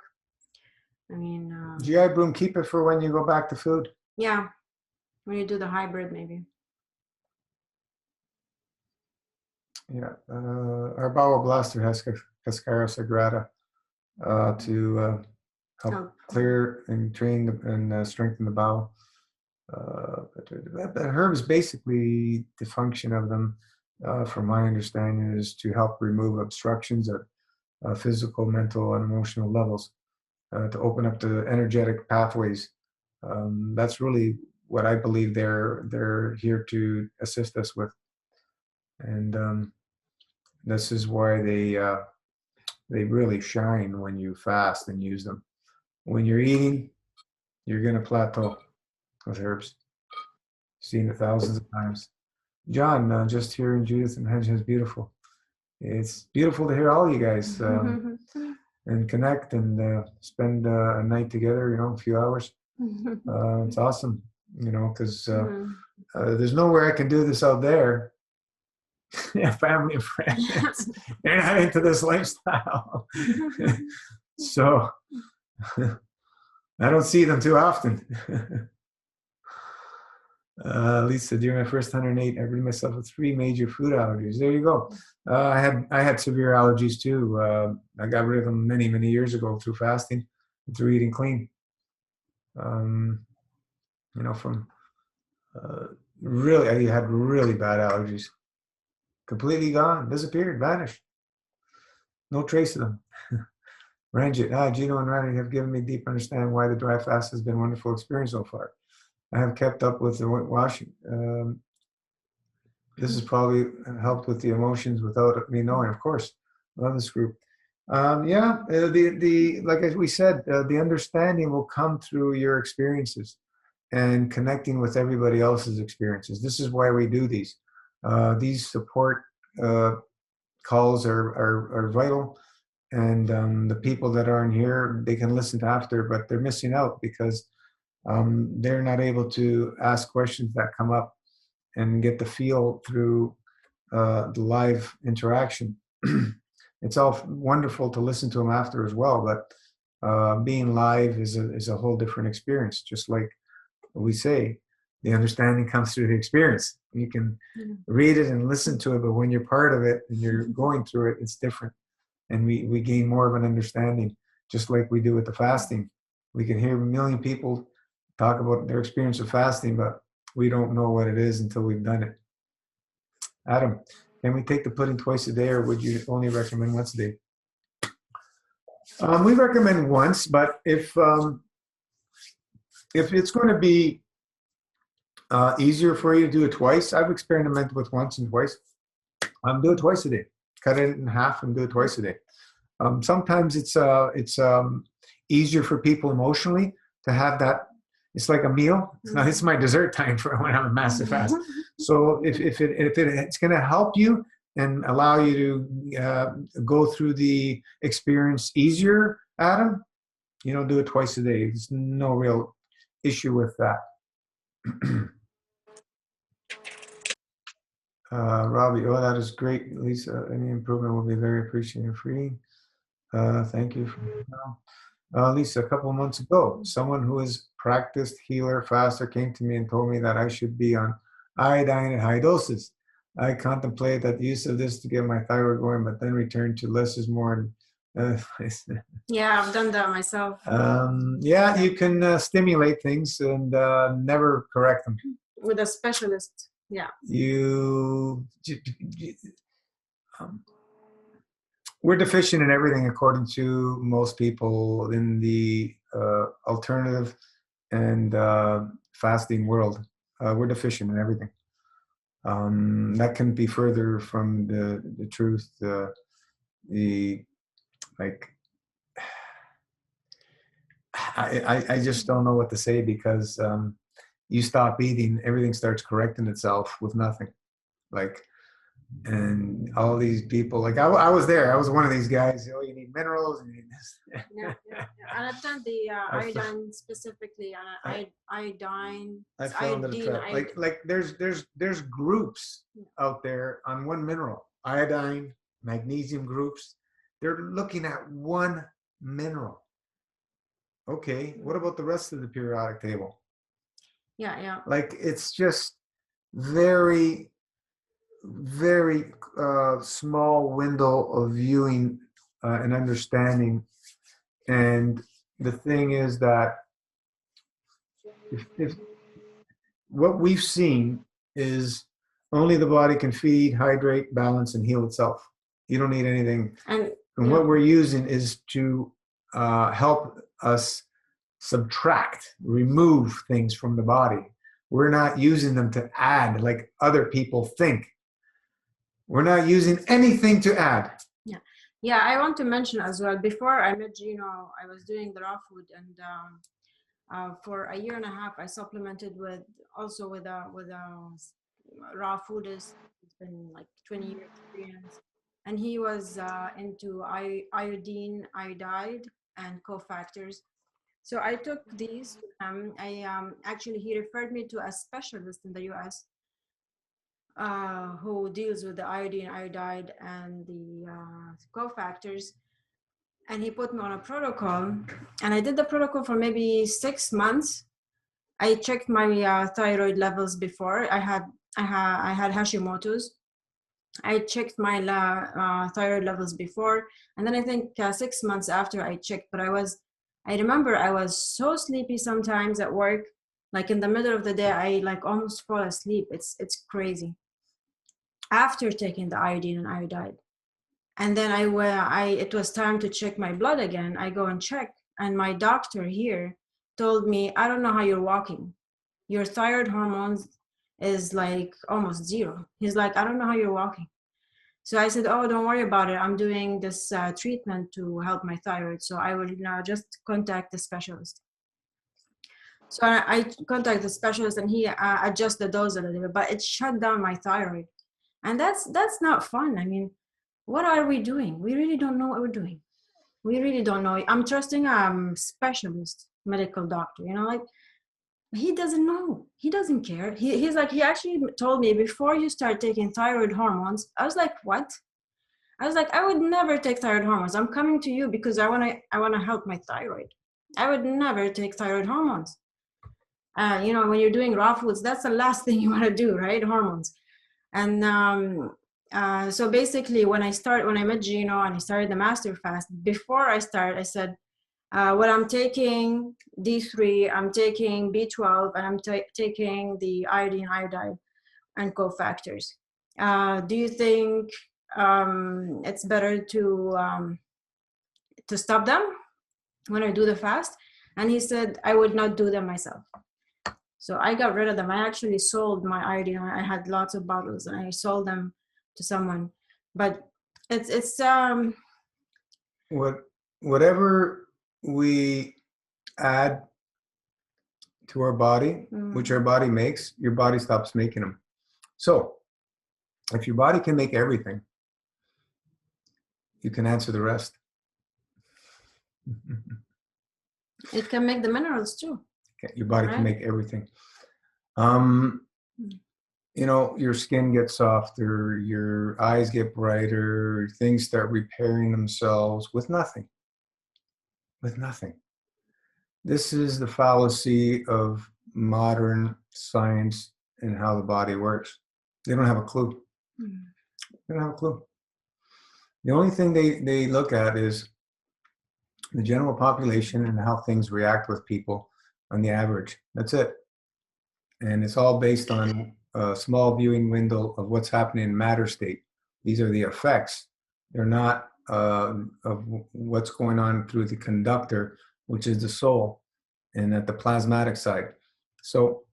I mean, GI Broom, keep it for when you go back to food. Yeah, when you do the hybrid, maybe. Yeah, our bowel blaster has cascara sagrada to help clear and train and strengthen the bowel. The herbs, basically, the function of them, from my understanding, is to help remove obstructions at physical, mental, and emotional levels, to open up the energetic pathways. That's really what I believe they're here to assist us with. And this is why they really shine when you fast and use them. When you're eating, you're going to plateau with herbs. Seen it thousands of times. John, just hearing Judith and Henry is beautiful. It's beautiful to hear all you guys and connect and spend a night together, a few hours. It's awesome, because there's nowhere I can do this out there. Yeah, family and friends. They're not into this lifestyle. So I don't see them too often. Lisa, during my first 108, I rid myself of 3 major food allergies. There you go. I had severe allergies too. I got rid of them many years ago through fasting, and through eating clean. From really, I had really bad allergies. Completely gone, disappeared, vanished. No trace of them. Ranjit, Gino and Randy have given me deep understanding why the dry fast has been a wonderful experience so far. I have kept up with the washing. This has probably helped with the emotions without me knowing, of course. Love this group. Like as we said, the understanding will come through your experiences and connecting with everybody else's experiences. This is why we do these. These support calls are vital. And the people that aren't here, they can listen to after, but they're missing out because they're not able to ask questions that come up and get the feel through the live interaction. It's all wonderful to listen to them after as well, but being live is a whole different experience. Just like we say, the understanding comes through the experience. You can read it and listen to it, but when you're part of it and you're going through it, it's different. And we gain more of an understanding, just like we do with the fasting. We can hear a million people talk about their experience of fasting, but we don't know what it is until we've done it. Adam, can we take the pudding twice a day, or would you only recommend once a day? We recommend once, but if it's going to be easier for you to do it twice, I've experimented with once and twice. Do it twice a day. Cut it in half and do it twice a day. Sometimes it's easier for people emotionally to have that. It's like a meal. Now it's my dessert time for when I'm a massive fast. So if it's going to help you and allow you to go through the experience easier, Adam, do it twice a day. There's no real issue with that. Robbie, oh, that is great, Lisa. Any improvement will be very appreciated. Free. Thank you. Lisa, a couple of months ago, someone who is practiced healer faster came to me and told me that I should be on iodine at high doses. I contemplated that the use of this to get my thyroid going, but then returned to less is more. Yeah, I've done that myself. Yeah, you can stimulate things and never correct them. With a specialist, yeah. We're deficient in everything according to most people in the alternative and fasting world. We're deficient in everything. That couldn't be further from the truth. I just don't know what to say, because you stop eating, everything starts correcting itself with nothing. And all these people, I was there. I was one of these guys. Oh, you need minerals. And you need this. Yeah. And I've done the iodine specifically. Iodine. I fell into the trap. There's groups out there on one mineral. Iodine, magnesium groups. They're looking at one mineral. Okay, what about the rest of the periodic table? Yeah. It's just very small window of viewing and understanding. And the thing is that if what we've seen is only the body can feed, hydrate, balance, and heal itself. You don't need anything. And what we're using is to help us subtract, remove things from the body. We're not using them to add like other people think. We're not using anything to add. Yeah. I want to mention as well, before I met Gino, I was doing the raw food, and for a year and a half, I supplemented with raw food. It's been like 20 years experience, and he was into iodine, iodide, and cofactors. So I took these. Actually, he referred me to a specialist in the U.S. Who deals with the iodine, iodide, and the cofactors. and he put me on a protocol, and I did the protocol for maybe 6 months. I checked my thyroid levels before. I had Hashimoto's. I checked my thyroid levels before, and then I think 6 months after I checked. But I remember I was so sleepy sometimes at work, like in the middle of the day, I like almost fall asleep. It's crazy. After taking the iodine and iodide, and then it was time to check my blood again. I go and check, and my doctor here told me, I don't know how you're walking. Your thyroid hormones is like almost zero. He's like, I don't know how you're walking. So I said, oh, don't worry about it. I'm doing this treatment to help my thyroid. So I will just contact the specialist. So I contact the specialist, and he adjusts the dose a little bit, but it shut down my thyroid. And that's not fun. I mean, what are we doing? We really don't know what we're doing. We really don't know. I'm trusting a specialist medical doctor, like, he doesn't know. He doesn't care. He's like, he actually told me, before you start taking thyroid hormones. I was like, what? I was like, I would never take thyroid hormones. I'm coming to you because I want to help my thyroid. I would never take thyroid hormones. When you're doing raw foods, that's the last thing you want to do, right? Hormones. And so basically, when I met Gino and I started the master fast, before I started, I said, well, I'm taking D3, I'm taking B12, and I'm taking the iodine, iodide, and cofactors. Do you think it's better to stop them when I do the fast? And he said, I would not do them myself. So I got rid of them. I actually sold my iodine. I had lots of bottles, and I sold them to someone. But it's whatever we add to our body, which our body makes, your body stops making them. So if your body can make everything, you can answer the rest. It can make the minerals too. Okay, your body can make everything. Your skin gets softer, your eyes get brighter, things start repairing themselves with nothing. With nothing. This is the fallacy of modern science and how the body works. They don't have a clue. They don't have a clue. The only thing they look at is the general population and how things react with people on the average. That's it. And it's all based on a small viewing window of what's happening in matter state. These are the effects. They're not of what's going on through the conductor, which is the soul, and at the plasmatic side. So,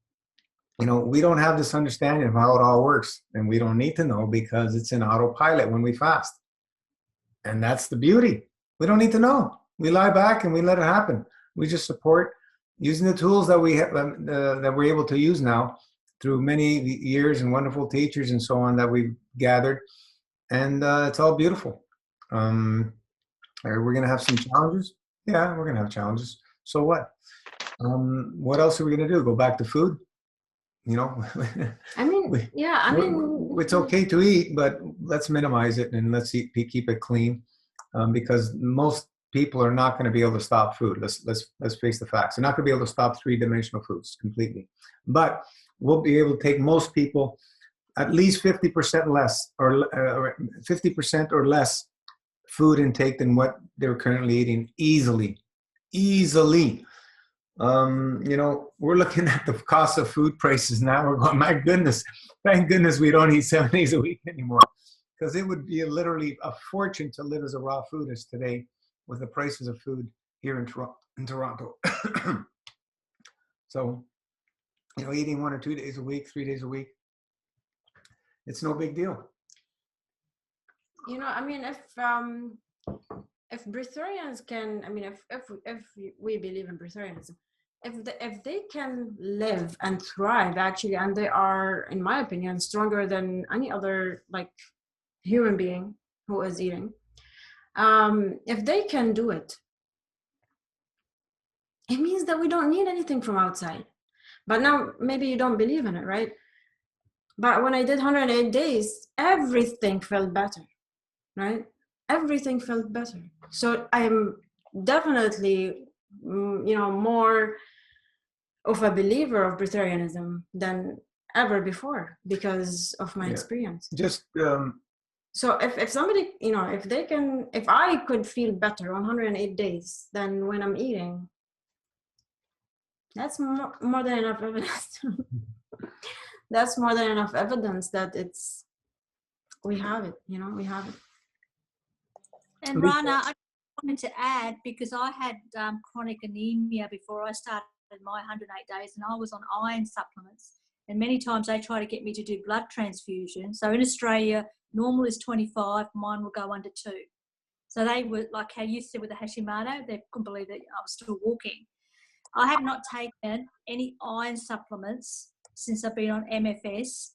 we don't have this understanding of how it all works, and we don't need to know because it's in autopilot when we fast. And that's the beauty. We don't need to know. We lie back and we let it happen. We just support using the tools that we have, that we're able to use now through many years and wonderful teachers and so on that we've gathered. And it's all beautiful. We're going to have some challenges. Yeah, we're going to have challenges. So what? What else are we going to do? Go back to food? It's okay to eat, but let's minimize it and let's keep it clean, because most people are not going to be able to stop food. Let's face the facts. They're not going to be able to stop three-dimensional foods completely, but we'll be able to take most people at least 50% less, or 50% or less food intake than what they're currently eating easily. We're looking at the cost of food prices now. We're going, my goodness, thank goodness we don't eat 7 days a week anymore, because it would be literally a fortune to live as a raw foodist today with the prices of food here in Toronto. So, eating 1 or 2 days a week, 3 days a week, it's no big deal. If breatharians can, if we believe in breatharianism, if they can live and thrive actually, and they are, in my opinion, stronger than any other human being who is eating, if they can do it, it means that we don't need anything from outside. But now maybe you don't believe in it, right? But when I did 108 days, everything felt better, right? everything felt better. So I'm definitely, more of a believer of breatharianism than ever before because of my experience. Just so if somebody, if I could feel better on 108 days than when I'm eating, that's more than enough evidence. That's more than enough evidence that we have it, we have it. And Rana, I wanted to add, because I had chronic anemia before I started my 108 days, and I was on iron supplements. And many times they try to get me to do blood transfusion. So in Australia, normal is 25, mine will go under 2. So they were, like how you said with the Hashimoto, they couldn't believe that I was still walking. I have not taken any iron supplements since I've been on MFS.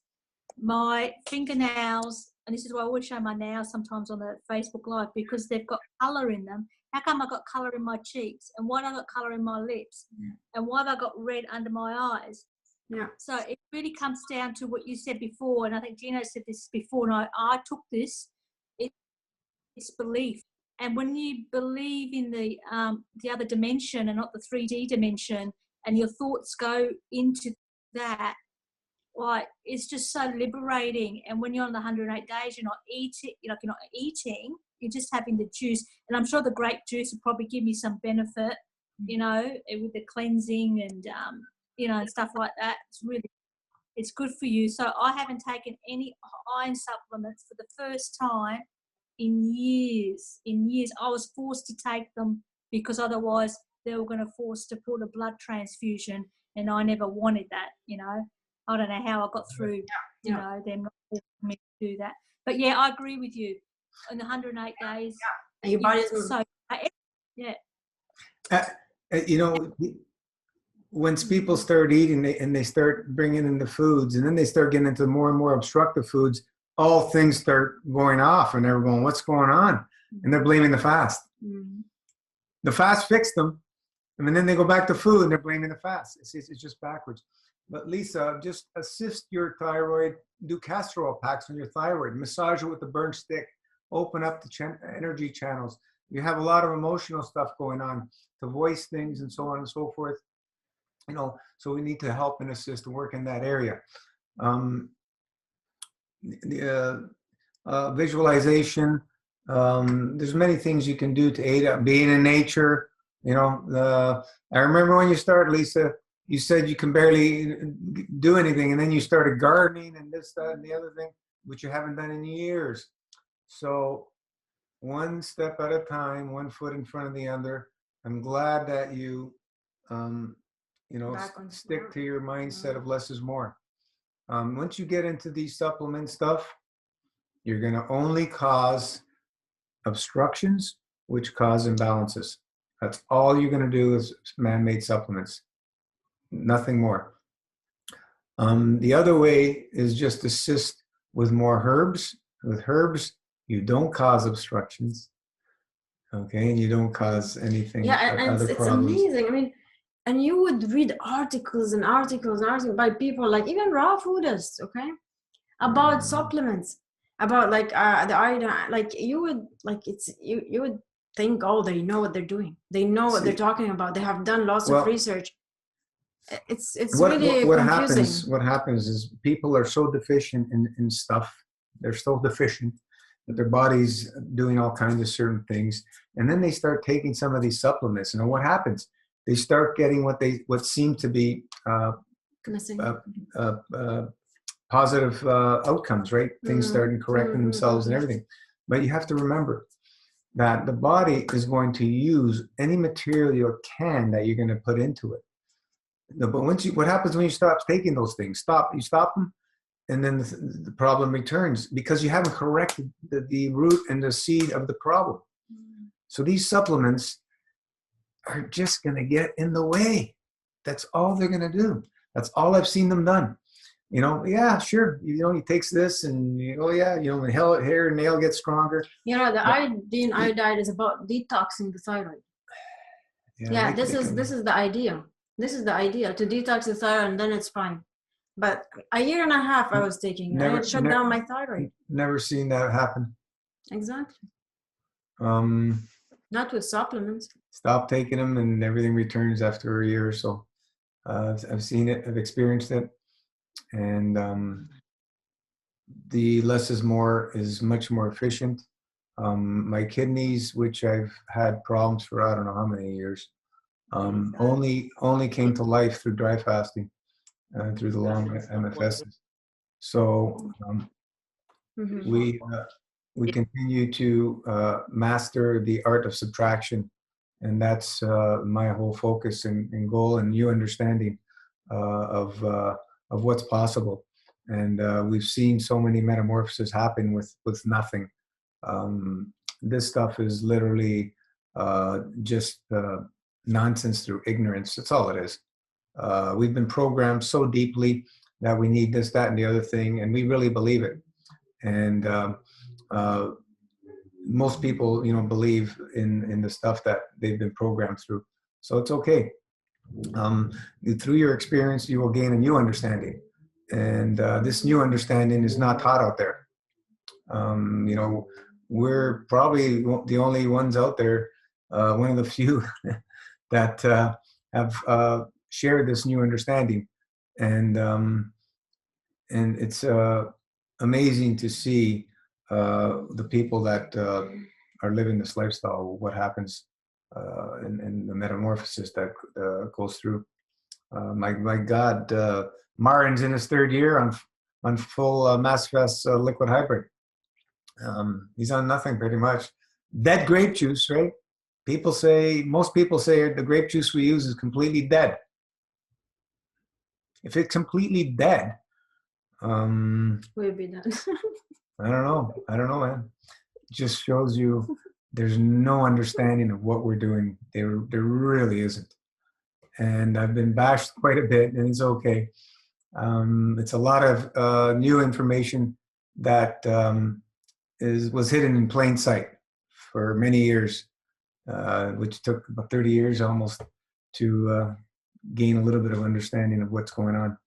My fingernails, and this is why I always show my nails sometimes on the Facebook Live, because they've got colour in them. How come I got colour in my cheeks? And why have I got colour in my lips? And why have I got red under my eyes? Yeah. So it really comes down to what you said before, and I think Gino said this before, and I took this. It's belief. And when you believe in the other dimension and not the 3D dimension, and your thoughts go into that, like, it's just so liberating. And when you're on the 108 days, you're not eating, you're just having the juice. And I'm sure the grape juice will probably give me some benefit, with the cleansing and, and stuff like that. It's good for you. So I haven't taken any iron supplements for the first time in years. I was forced to take them because otherwise they were going to force to put a blood transfusion, and I never wanted that. I don't know how I got through, them not forcing me to do that. But yeah, I agree with you. In the 108 days, your body's so once people start eating and they start bringing in the foods, and then they start getting into more and more obstructive foods, all things start going off, and they're going, what's going on? And they're blaming the fast. Mm-hmm. The fast fixed them, and then they go back to food and they're blaming the fast. It's just backwards. But Lisa, just assist your thyroid, do castor oil packs on your thyroid, massage it with the burnt stick, open up the energy channels. You have a lot of emotional stuff going on, to voice things and so on and so forth. So we need to help and assist and work in that area. Visualization. There's many things you can do to aid up being in nature. I remember when you started, Lisa, you said you can barely do anything, and then you started gardening and this, that, and the other thing, which you haven't done in years. So one step at a time, one foot in front of the other. I'm glad that you, stick to your mindset of less is more. Once you get into these supplement stuff, you're going to only cause obstructions, which cause imbalances. That's all you're going to do is man-made supplements. Nothing more. The other way is just assist with more herbs. With herbs, you don't cause obstructions. Okay, and you don't cause anything. Yeah, and other it's problems. amazing. I mean, and you would read articles and articles and articles by people, like even raw foodists, okay, about supplements, about like the iodine. Like you would, you would think, oh, they know what they're doing. They know what they're talking about. They have done lots of research. It's really confusing. What happens is people are so deficient in stuff. They're so deficient that their body's doing all kinds of certain things, and then they start taking some of these supplements. And what happens? They start getting what seem to be positive outcomes, right? Things starting correcting themselves and everything. But you have to remember that the body is going to use any material it can that you're going to put into it. But what happens when you stop taking those things? You stop them, and then the problem returns because you haven't corrected the root and the seed of the problem. So these supplements are just going to get in the way. That's all they're going to do. That's all I've seen them done. Yeah, sure. He takes this and, hair and nail gets stronger. The iodide is about detoxing the thyroid. Yeah, this is the idea. This is the idea, to detox the thyroid, and then it's fine. But a year and a half I was taking, and it shut down my thyroid. Never seen that happen. Exactly. Not with supplements. Stop taking them, and everything returns after a year or so. I've seen it, I've experienced it, and the less is more is much more efficient. My kidneys, which I've had problems for I don't know how many years, only came to life through dry fasting, through the long MFSs. So we continue to master the art of subtraction, and that's my whole focus and goal, and you understanding of what's possible. And we've seen so many metamorphoses happen with nothing. This stuff is literally just nonsense through ignorance. That's all it is. We've been programmed so deeply that we need this, that, and the other thing, and we really believe it. And most people, believe in the stuff that they've been programmed through. So it's okay. Through your experience, you will gain a new understanding. And this new understanding is not taught out there. We're probably the only ones out there, one of the few that have shared this new understanding. And it's amazing to see the people that are living this lifestyle, what happens and the metamorphosis that goes through. My God, Marin's in his third year on full MassFest liquid hybrid. He's on nothing pretty much. Dead grape juice, right? Most people say the grape juice we use is completely dead. If it's completely dead, We'll be done. I don't know, man. It just shows you there's no understanding of what we're doing. There really isn't. And I've been bashed quite a bit, and it's okay. It's a lot of new information that was hidden in plain sight for many years, which took about 30 years almost to gain a little bit of understanding of what's going on.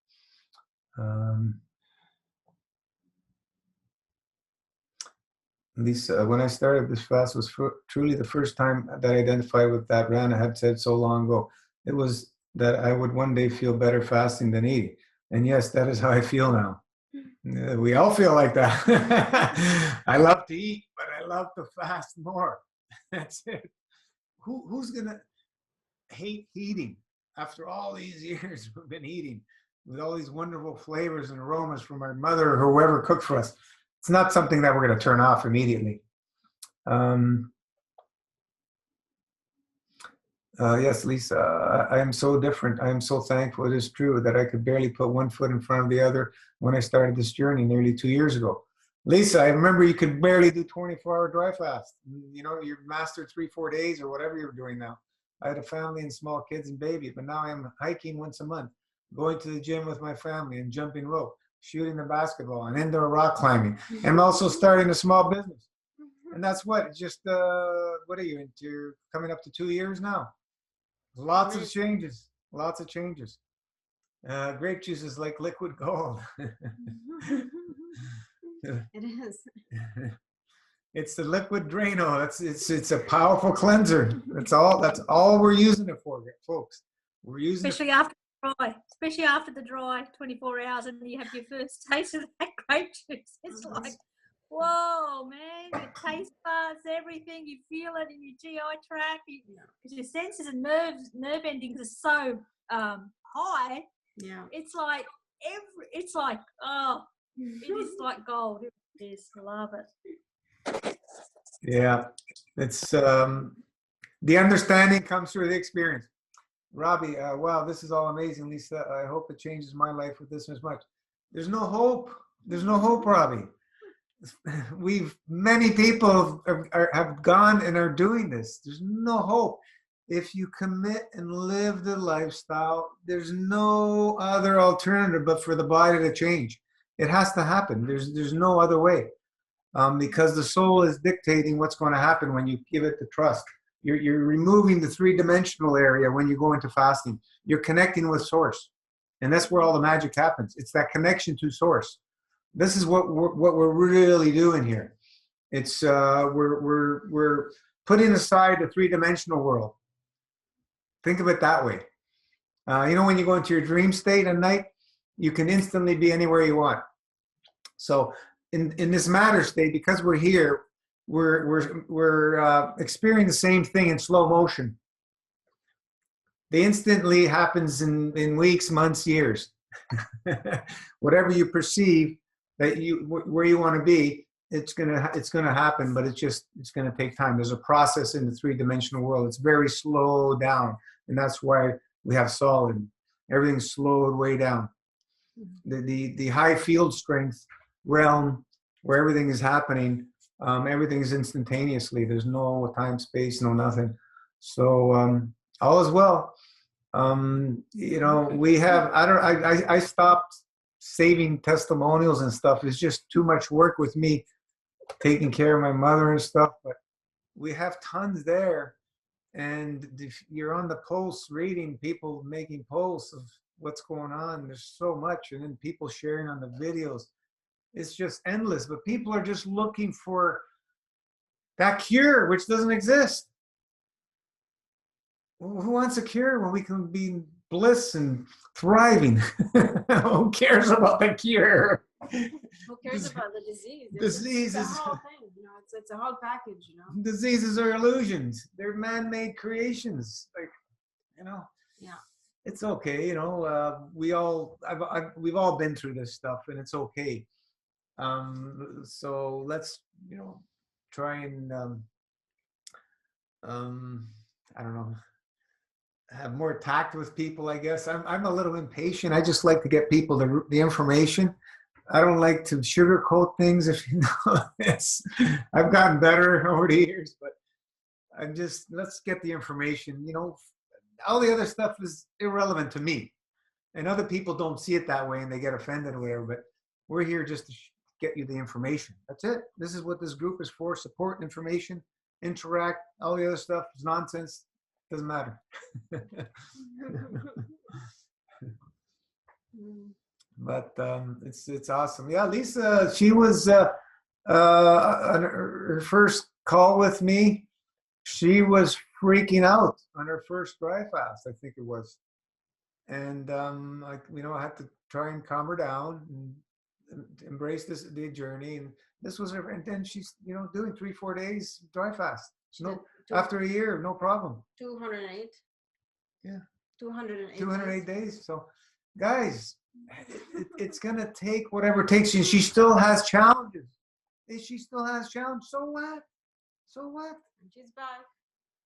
Lisa, when I started this fast was truly the first time that I identified with that Rana had said so long ago. It was that I would one day feel better fasting than eating. And yes, that is how I feel now. We all feel like that. I love to eat, but I love to fast more. That's it. Who's going to hate eating after all these years we've been eating with all these wonderful flavors and aromas from our mother or whoever cooked for us? It's not something that we're going to turn off immediately. Yes, Lisa, I am so different. I am so thankful. It is true that I could barely put one foot in front of the other when I started this journey nearly 2 years ago. Lisa, I remember you could barely do 24-hour dry fast. You mastered 3-4 days or whatever you're doing now. I had a family and small kids and baby, but now I'm hiking once a month, going to the gym with my family and jumping rope, shooting the basketball and indoor rock climbing. I'm also starting a small business. And that's what are you into? Coming up to 2 years now. Lots of changes. Grape juice is like liquid gold. It is. It's the liquid Drano. It's a powerful cleanser. That's all we're using it for, folks. We're using especially after the dry 24 hours and you have your first taste of that grape juice. It's like, whoa, man, your taste buds, everything, you feel it in your GI tract, because your senses and nerve endings are so high. Yeah. It's like it is like gold. It is. I love it. Yeah, it's the understanding comes through the experience. Robbie, wow, this is all amazing, Lisa. I hope it changes my life with this as much. There's no hope. There's no hope, Robbie. Many people have gone and are doing this. There's no hope. If you commit and live the lifestyle, there's no other alternative but for the body to change. It has to happen. There's no other way, because the soul is dictating what's going to happen when you give it the trust. You're removing the three-dimensional area when you go into fasting. You're connecting with source, and that's where all the magic happens. It's that connection to source. This is what we're really doing here. It's we're putting aside the three-dimensional world. Think of it that way. You know, when you go into your dream state at night, you can instantly be anywhere you want. So in this matter state, because we're here, we're experiencing the same thing in slow motion. The instantly happens in weeks, months, years. Whatever you perceive that where you want to be, it's gonna happen, but it's gonna take time. There's a process in the three-dimensional world. It's very slow down, and that's why we have solid. Everything's slowed way down. The high field strength realm where everything is happening, everything is instantaneously. There's no time, space, no nothing. So all is well. You know, we have. I stopped saving testimonials and stuff. It's just too much work with me taking care of my mother and stuff. But we have tons there, and if you're on the pulse, reading people making posts of what's going on. There's so much, and then people sharing on the videos. It's just endless. But people are just looking for that cure, which doesn't exist. Who wants a cure when we can be in bliss and thriving? Who cares about the cure? Who cares about the disease? Disease It's is a whole thing, you know. It's a whole package, you know. diseases are illusions. They're man-made creations. Like, you know. Yeah. It's okay, you know. We've all been through this stuff, and it's okay. So let's, you know, try and I don't know, have more tact with people, I guess. I'm a little impatient. I just like to get people the information. I don't like to sugarcoat things, if you know. I've gotten better over the years, but let's get the information. You know, all the other stuff is irrelevant to me. And other people don't see it that way and they get offended or whatever, but we're here just to get you the information. That's it. This is what this group is for: support, information, interact. All the other stuff is nonsense. Doesn't matter. But it's awesome. Yeah, Lisa, she was on her first call with me. She was freaking out on her first dry fast, I think it was. And I had to try and calm her down and embrace the journey. And this was her. And then she's, doing 3-4 days dry fast. No, after a year, no problem. 208. Yeah. 208 days. So, guys, it's gonna take whatever it takes. And she still has challenges. She still has challenges. So what? She's back.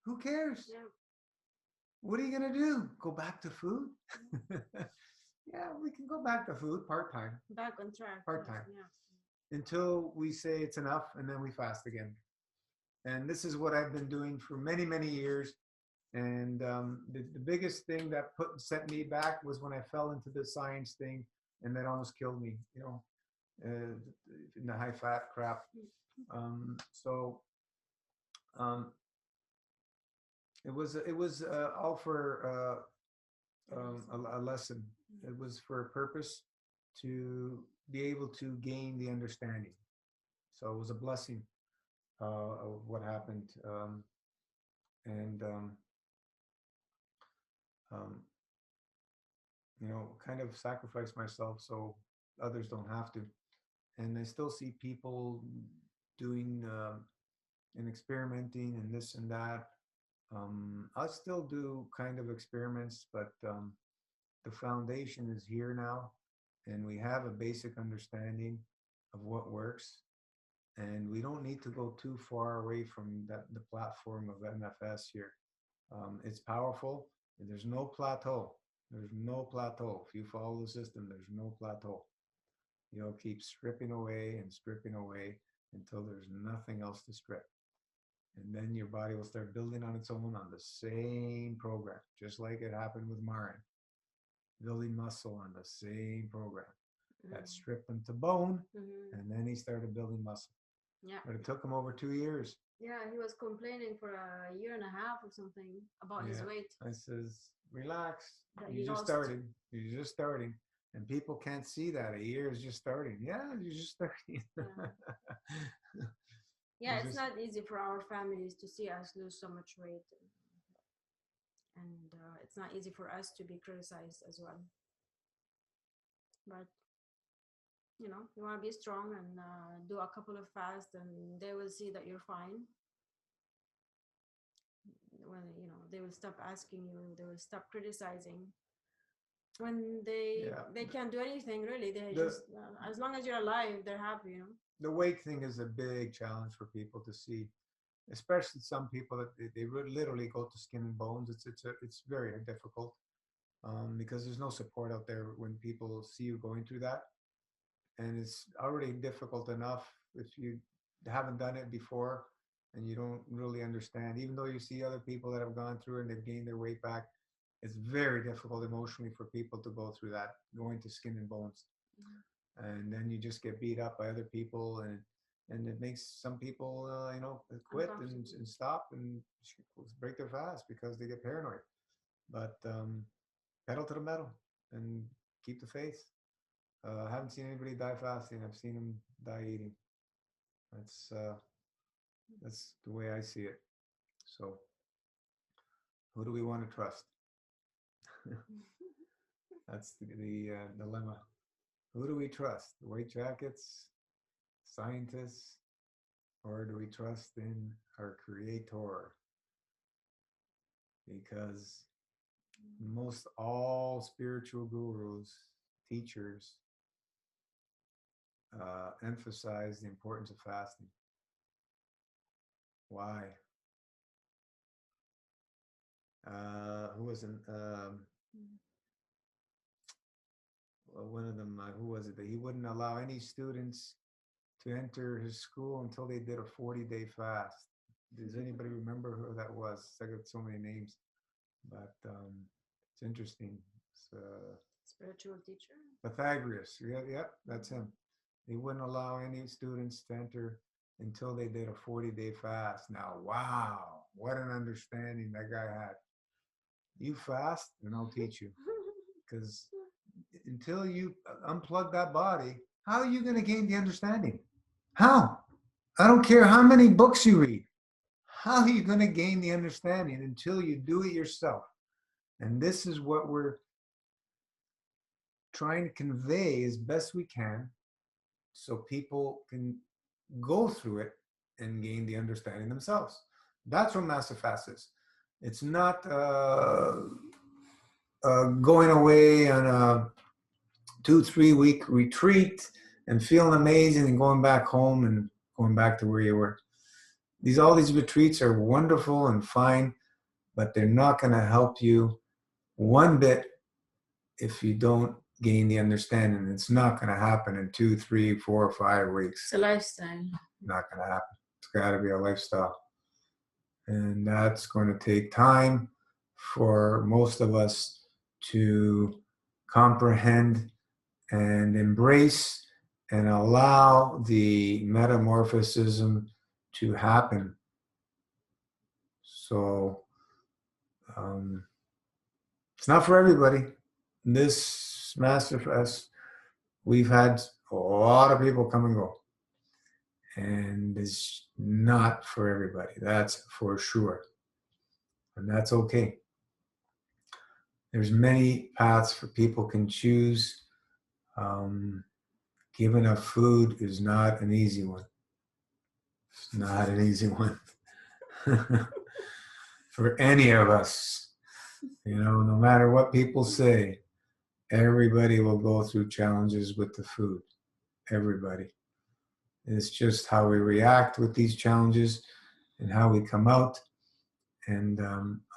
Who cares? Yeah. What are you gonna do? Go back to food? Yeah, we can go back to food part-time. Back on track. Part-time. Yeah. Until we say it's enough, and then we fast again. And this is what I've been doing for many, many years. And the biggest thing that set me back was when I fell into the science thing, and that almost killed me, in the high fat crap. It was all for a lesson. It was for a purpose to be able to gain the understanding. So it was a blessing of what happened, kind of sacrifice myself so others don't have to. And I still see people doing and experimenting and this and that. I still do kind of experiments, but the foundation is here now, and we have a basic understanding of what works. And we don't need to go too far away from the platform of MFS here. It's powerful, and there's no plateau. There's no plateau. If you follow the system, there's no plateau. You'll keep stripping away until there's nothing else to strip. And then your body will start building on its own on the same program, just like it happened with Marin. Building muscle on the same program. That stripped him to bone, and then he started building muscle. Yeah. But it took him over 2 years. Yeah, he was complaining for a year and a half or something about his weight. I says, relax. You're just starting. And people can't see that. A year is just starting. Yeah, you're just starting. Yeah, It's it's just- not easy for our families to see us lose so much weight, and it's not easy for us to be criticized as well. But you know, you want to be strong and do a couple of fasts, and they will see that you're fine. When you know, they will stop asking you, they will stop criticizing. When they Yeah. can't do anything really, they The- just as long as you're alive, they're happy. You know. The weight thing is a big challenge for people to see, especially some people that they literally go to skin and bones. It's very difficult because there's no support out there when people see you going through that, and it's already difficult enough if you haven't done it before and you don't really understand. Even though you see other people that have gone through it and they've gained their weight back, it's very difficult emotionally for people to go through that, going to skin and bones. And then you just get beat up by other people, and it makes some people you know, quit and stop and break their fast because they get paranoid. But pedal to the metal and keep the faith. I haven't seen anybody die fasting. I've seen them die eating. That's the way I see it. So who do we want to trust? That's the dilemma. Who do we trust? The White Jackets, scientists, or do we trust in our Creator? Because most all spiritual gurus, teachers, emphasize the importance of fasting. Why? Who was in one of them? Who was it? That he wouldn't allow any students to enter his school until they did a 40-day fast. Does anybody remember who that was? I got so many names, but it's interesting. It's, Spiritual teacher. Pythagoras. Yeah, that's him. He wouldn't allow any students to enter until they did a 40-day fast. Now, wow, what an understanding that guy had. You fast, and I'll teach you. Because until you unplug that body, how are you going to gain the understanding? How? I don't care how many books you read. How are you going to gain the understanding until you do it yourself? And this is what we're trying to convey as best we can so people can go through it and gain the understanding themselves. That's what Master Fast is. It's not going away on a 2-3 week retreat and feeling amazing and going back home and going back to where you were. All these retreats are wonderful and fine, but they're not going to help you one bit if you don't gain the understanding. It's not going to happen in 2, 3, 4, 5 weeks. It's a lifestyle. Not going to happen. It's got to be a lifestyle. And that's going to take time for most of us to comprehend and embrace and allow the metamorphism to happen. So it's not for everybody. This Master Fest, we've had a lot of people come and go. And it's not for everybody. That's for sure. And that's okay. There's many paths for people can choose. Giving up food is not an easy one. It's not an easy one. For any of us. You know, no matter what people say, everybody will go through challenges with the food. Everybody. It's just how we react with these challenges and how we come out and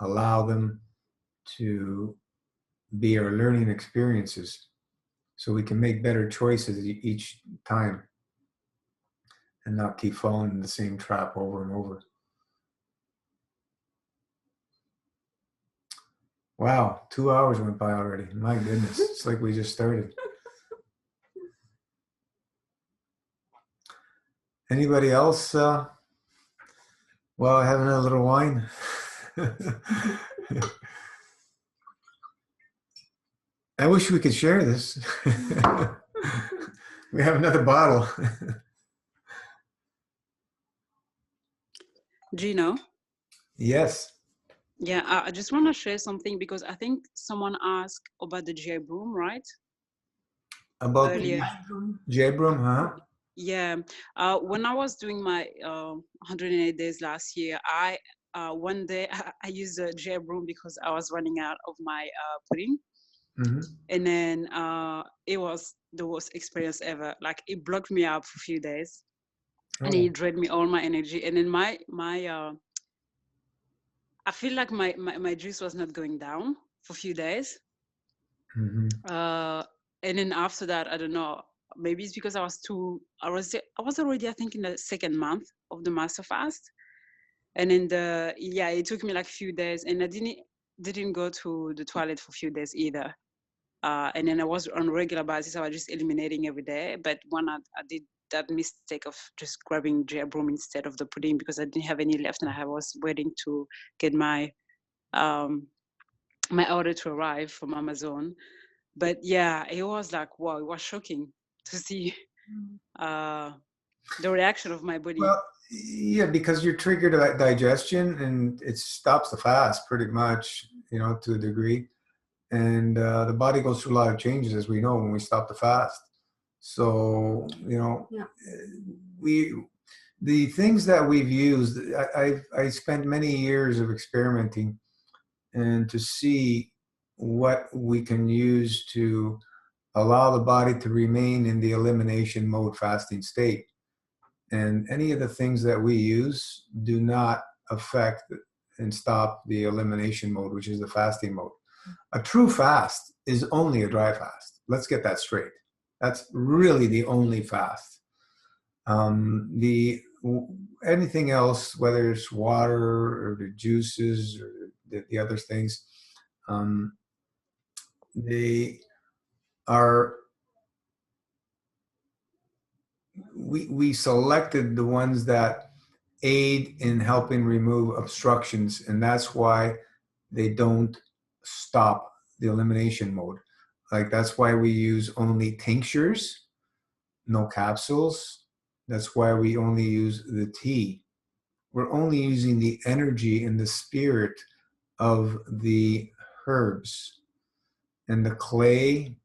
allow them to be our learning experiences so we can make better choices each time and not keep falling in the same trap over and over. Wow, 2 hours went by already. My goodness, it's like we just started. Anybody else? Well, having a little wine. I wish we could share this. We have another bottle. Gino. Yes. Yeah, I just want to share something because I think someone asked about the GI broom, right? About Earlier. J-Broom, huh? Yeah. When I was doing my 108 days last year, one day I used a GI broom because I was running out of my pudding. Mm-hmm. And then it was the worst experience ever. Like it blocked me up for a few days, and Oh. it drained me all my energy. And then I feel like my juice was not going down for a few days. Mm-hmm. And then after that, I don't know. Maybe it's because I was already, I think, in the second month of the master fast. And then it took me like a few days, and I didn't go to the toilet for a few days either. And then I was on a regular basis, I was just eliminating every day. But when I did that mistake of just grabbing GI broom instead of the pudding because I didn't have any left, and I was waiting to get my my order to arrive from Amazon. But yeah, it was like, wow, it was shocking to see the reaction of my body. Well, yeah, because you're triggered at digestion, and it stops the fast pretty much, to a degree. And the body goes through a lot of changes, as we know, when we stop the fast. So, the things that we've used, I spent many years of experimenting and to see what we can use to allow the body to remain in the elimination mode fasting state. And any of the things that we use do not affect and stop the elimination mode, which is the fasting mode. A true fast is only a dry fast. Let's get that straight. That's really the only fast. Anything else, whether it's water or the juices or the other things, they are. We selected the ones that aid in helping remove obstructions, and that's why they don't stop the elimination mode. Like, that's why we use only tinctures, no capsules. That's why we only use the tea. We're only using the energy and the spirit of the herbs. And the clay,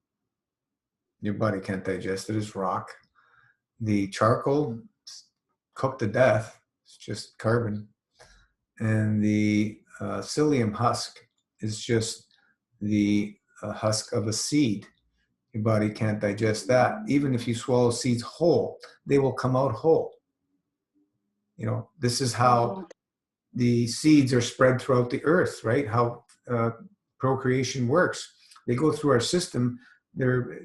your body can't digest it, it's rock. The charcoal, cooked to death, it's just carbon. And the psyllium husk is just the husk of a seed. Your body can't digest that. Even if you swallow seeds whole, they will come out whole. This is how the seeds are spread throughout the earth, right? How procreation works. They go through our system, they're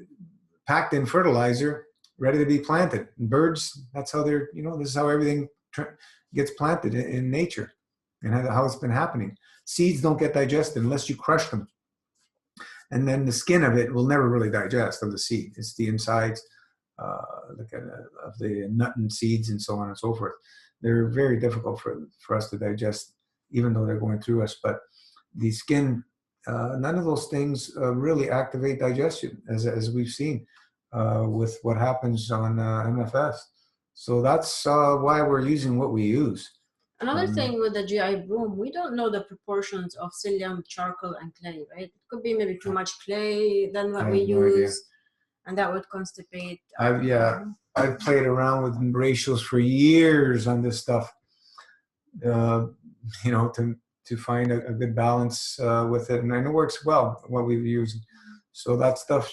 packed in fertilizer, ready to be planted. And birds, that's how they're, this is how everything gets planted in nature, and how it's been happening. Seeds don't get digested unless you crush them. And then the skin of it will never really digest of the seed. It's the insides of the nut and seeds and so on and so forth. They're very difficult for us to digest, even though they're going through us. But the skin, none of those things really activate digestion, as we've seen with what happens on MFS. So that's why we're using what we use. Another thing with the GI broom, we don't know the proportions of psyllium, charcoal, and clay, right? It could be maybe too much clay than what we use, and that would constipate. I've played around with ratios for years on this stuff, to find a good balance with it, and it works well, what we've used. So that stuff,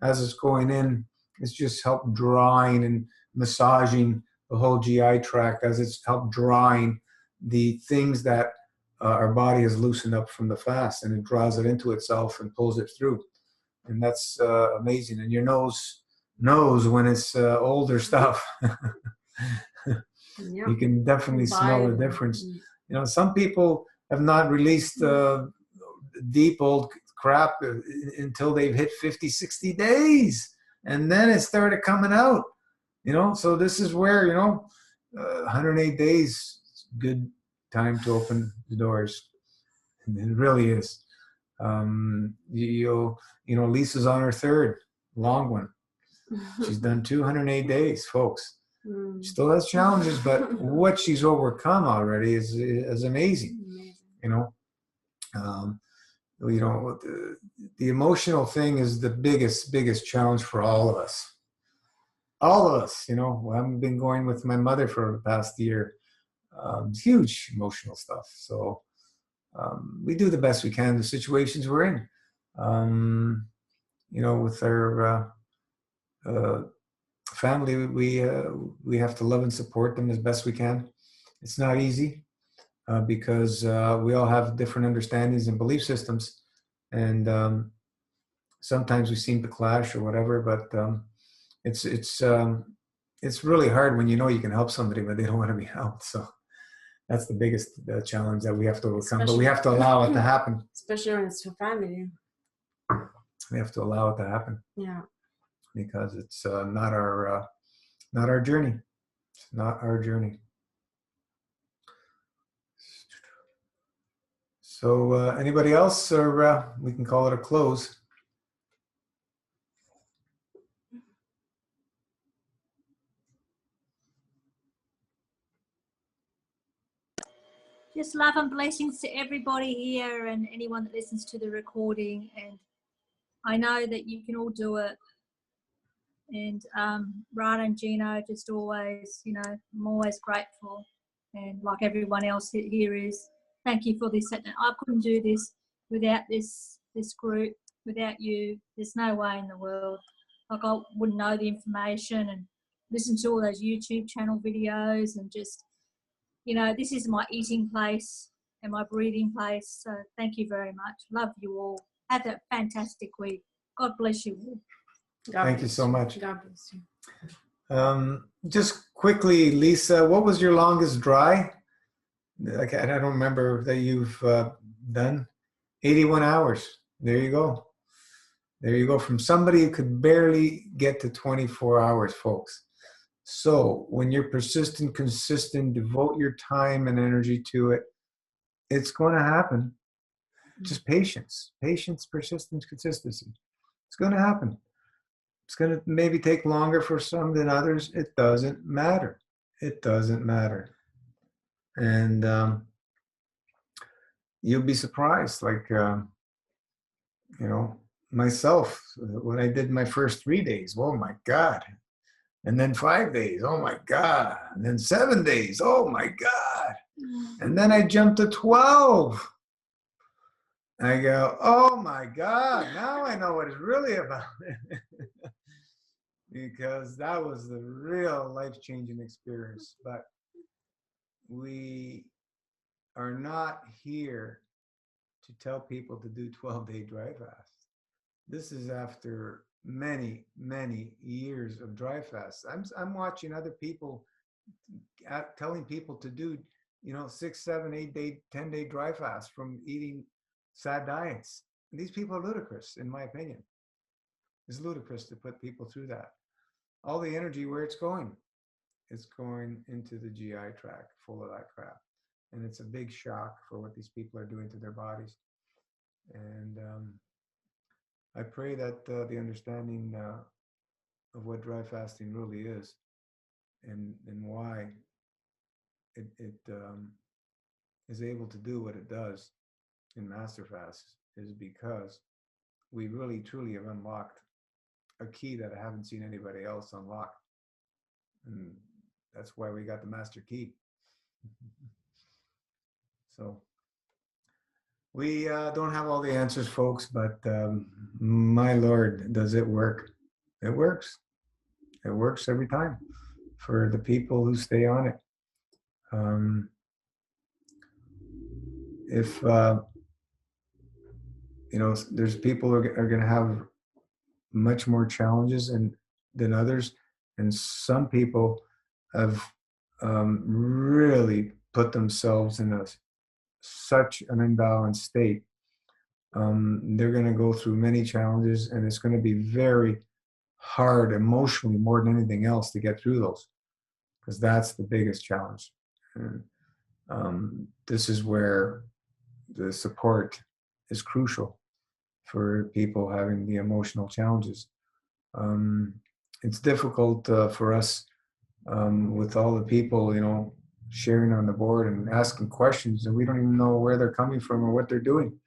as it's going in, it's just helped drawing and massaging the whole GI tract, as it's helped drawing the things that our body has loosened up from the fast, and it draws it into itself and pulls it through. And that's amazing. And your nose knows when it's older stuff. You can definitely smell the difference. Some people have not released deep old crap until they've hit 50, 60 days. And then it started coming out. So this is where, 108 days, good time to open the doors. And it really is. Lisa's on her third long one. She's done 208 days, folks. Still has challenges, but what she's overcome already is amazing. You know, the emotional thing is the biggest challenge for all of us. All of us, you know. I've been going with my mother for the past year. Huge emotional stuff. So we do the best we can in the situations we're in. You know, with our family, we have to love and support them as best we can. It's not easy because we all have different understandings and belief systems, and sometimes we seem to clash or whatever. But it's really hard when you know you can help somebody, but they don't want to be helped. So that's the biggest challenge that we have to overcome. But we have to allow it to happen. Especially when it's your family. We have to allow it to happen. Yeah. Because it's not our journey. It's not our journey. So anybody else, or we can call it a close. Just love and blessings to everybody here and anyone that listens to the recording. And I know that you can all do it. And Rana and Gino, just always, you know, I'm always grateful. And like everyone else here is, thank you for this. I couldn't do this without this group, without you. There's no way in the world. Like I wouldn't know the information and listen to all those YouTube channel videos and just, you know, this is my eating place and my breathing place. So thank you very much. Love you all. Have a fantastic week. God bless you all. Thank you so much. God bless you. Just quickly, Lisa, what was your longest dry? Like, I don't remember that you've done. 81 hours. There you go. There you go. From somebody who could barely get to 24 hours, folks. So when you're persistent, consistent, devote your time and energy to it, it's going to happen. Just patience, persistence, consistency. It's going to happen. It's going to maybe take longer for some than others. It doesn't matter. It doesn't matter. And you'll be surprised. Like, you know, myself, when I did my first 3 days, oh my God. And then 5 days, oh my God. And then 7 days, oh my God. And then I jumped to 12. I go, oh my God, now I know what it's really about. Because that was the real life-changing experience. But we are not here to tell people to do 12-day dry fast. This is after many, many years of dry fasts. I'm watching other people telling people to do, you know, 6, 7, 8 day, 10-day dry fast from eating sad diets. And these people are ludicrous, in my opinion. It's ludicrous to put people through that. All the energy, where it's going into the GI tract, full of that crap. And it's a big shock for what these people are doing to their bodies. And I pray that the understanding of what dry fasting really is and why it is able to do what it does in master fasts is because we really truly have unlocked a key that I haven't seen anybody else unlock. And that's why we got the master key. So we don't have all the answers, folks, but my Lord, does it work? It works. It works every time for the people who stay on it. If you know, there's people who are going to have much more challenges than others, and some people have really put themselves in such an imbalanced state. They're going to go through many challenges, and it's going to be very hard emotionally, more than anything else, to get through those, because that's the biggest challenge. And this is where the support is crucial for people having the emotional challenges. It's difficult for us with all the people, you know, sharing on the board and asking questions, and we don't even know where they're coming from or what they're doing.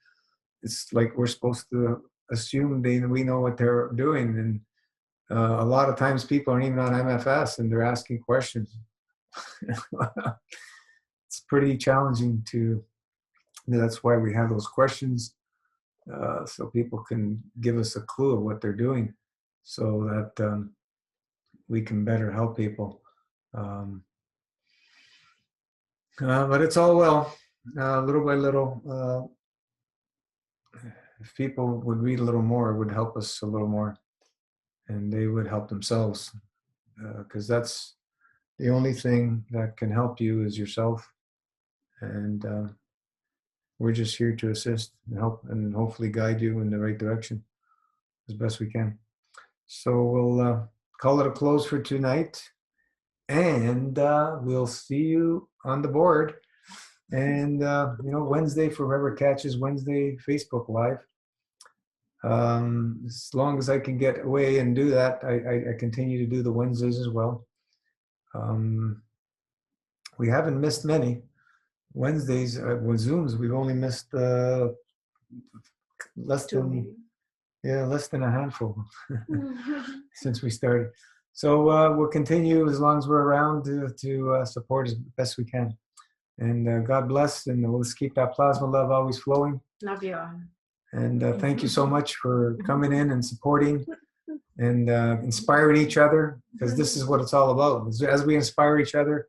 It's like we're supposed to assume we know what they're doing, and a lot of times people aren't even on MFS and they're asking questions. It's pretty challenging to. That's why we have those questions, so people can give us a clue of what they're doing, so that we can better help people. But it's all well, little by little. If people would read a little more, it would help us a little more, and they would help themselves, because that's the only thing that can help you is yourself. And we're just here to assist and help and hopefully guide you in the right direction as best we can. So we'll call it a close for tonight, and we'll see you on the board. And you know, Wednesday, for whoever catches Wednesday Facebook Live. As long as I can get away and do that, I continue to do the Wednesdays as well. We haven't missed many Wednesdays with Zooms. We've only missed less than a handful since we started. So we'll continue as long as we're around to support as best we can. And God bless, and let's keep that plasma love always flowing. Love you all. And thank you so much for coming in and supporting and inspiring each other, because this is what it's all about. As we inspire each other,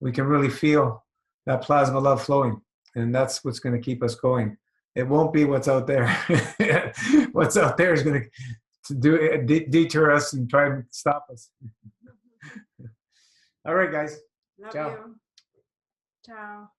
we can really feel that plasma love flowing, and that's what's going to keep us going. It won't be what's out there. What's out there is going to detour us and try and stop us. All right, guys. Love Ciao. you. Ciao.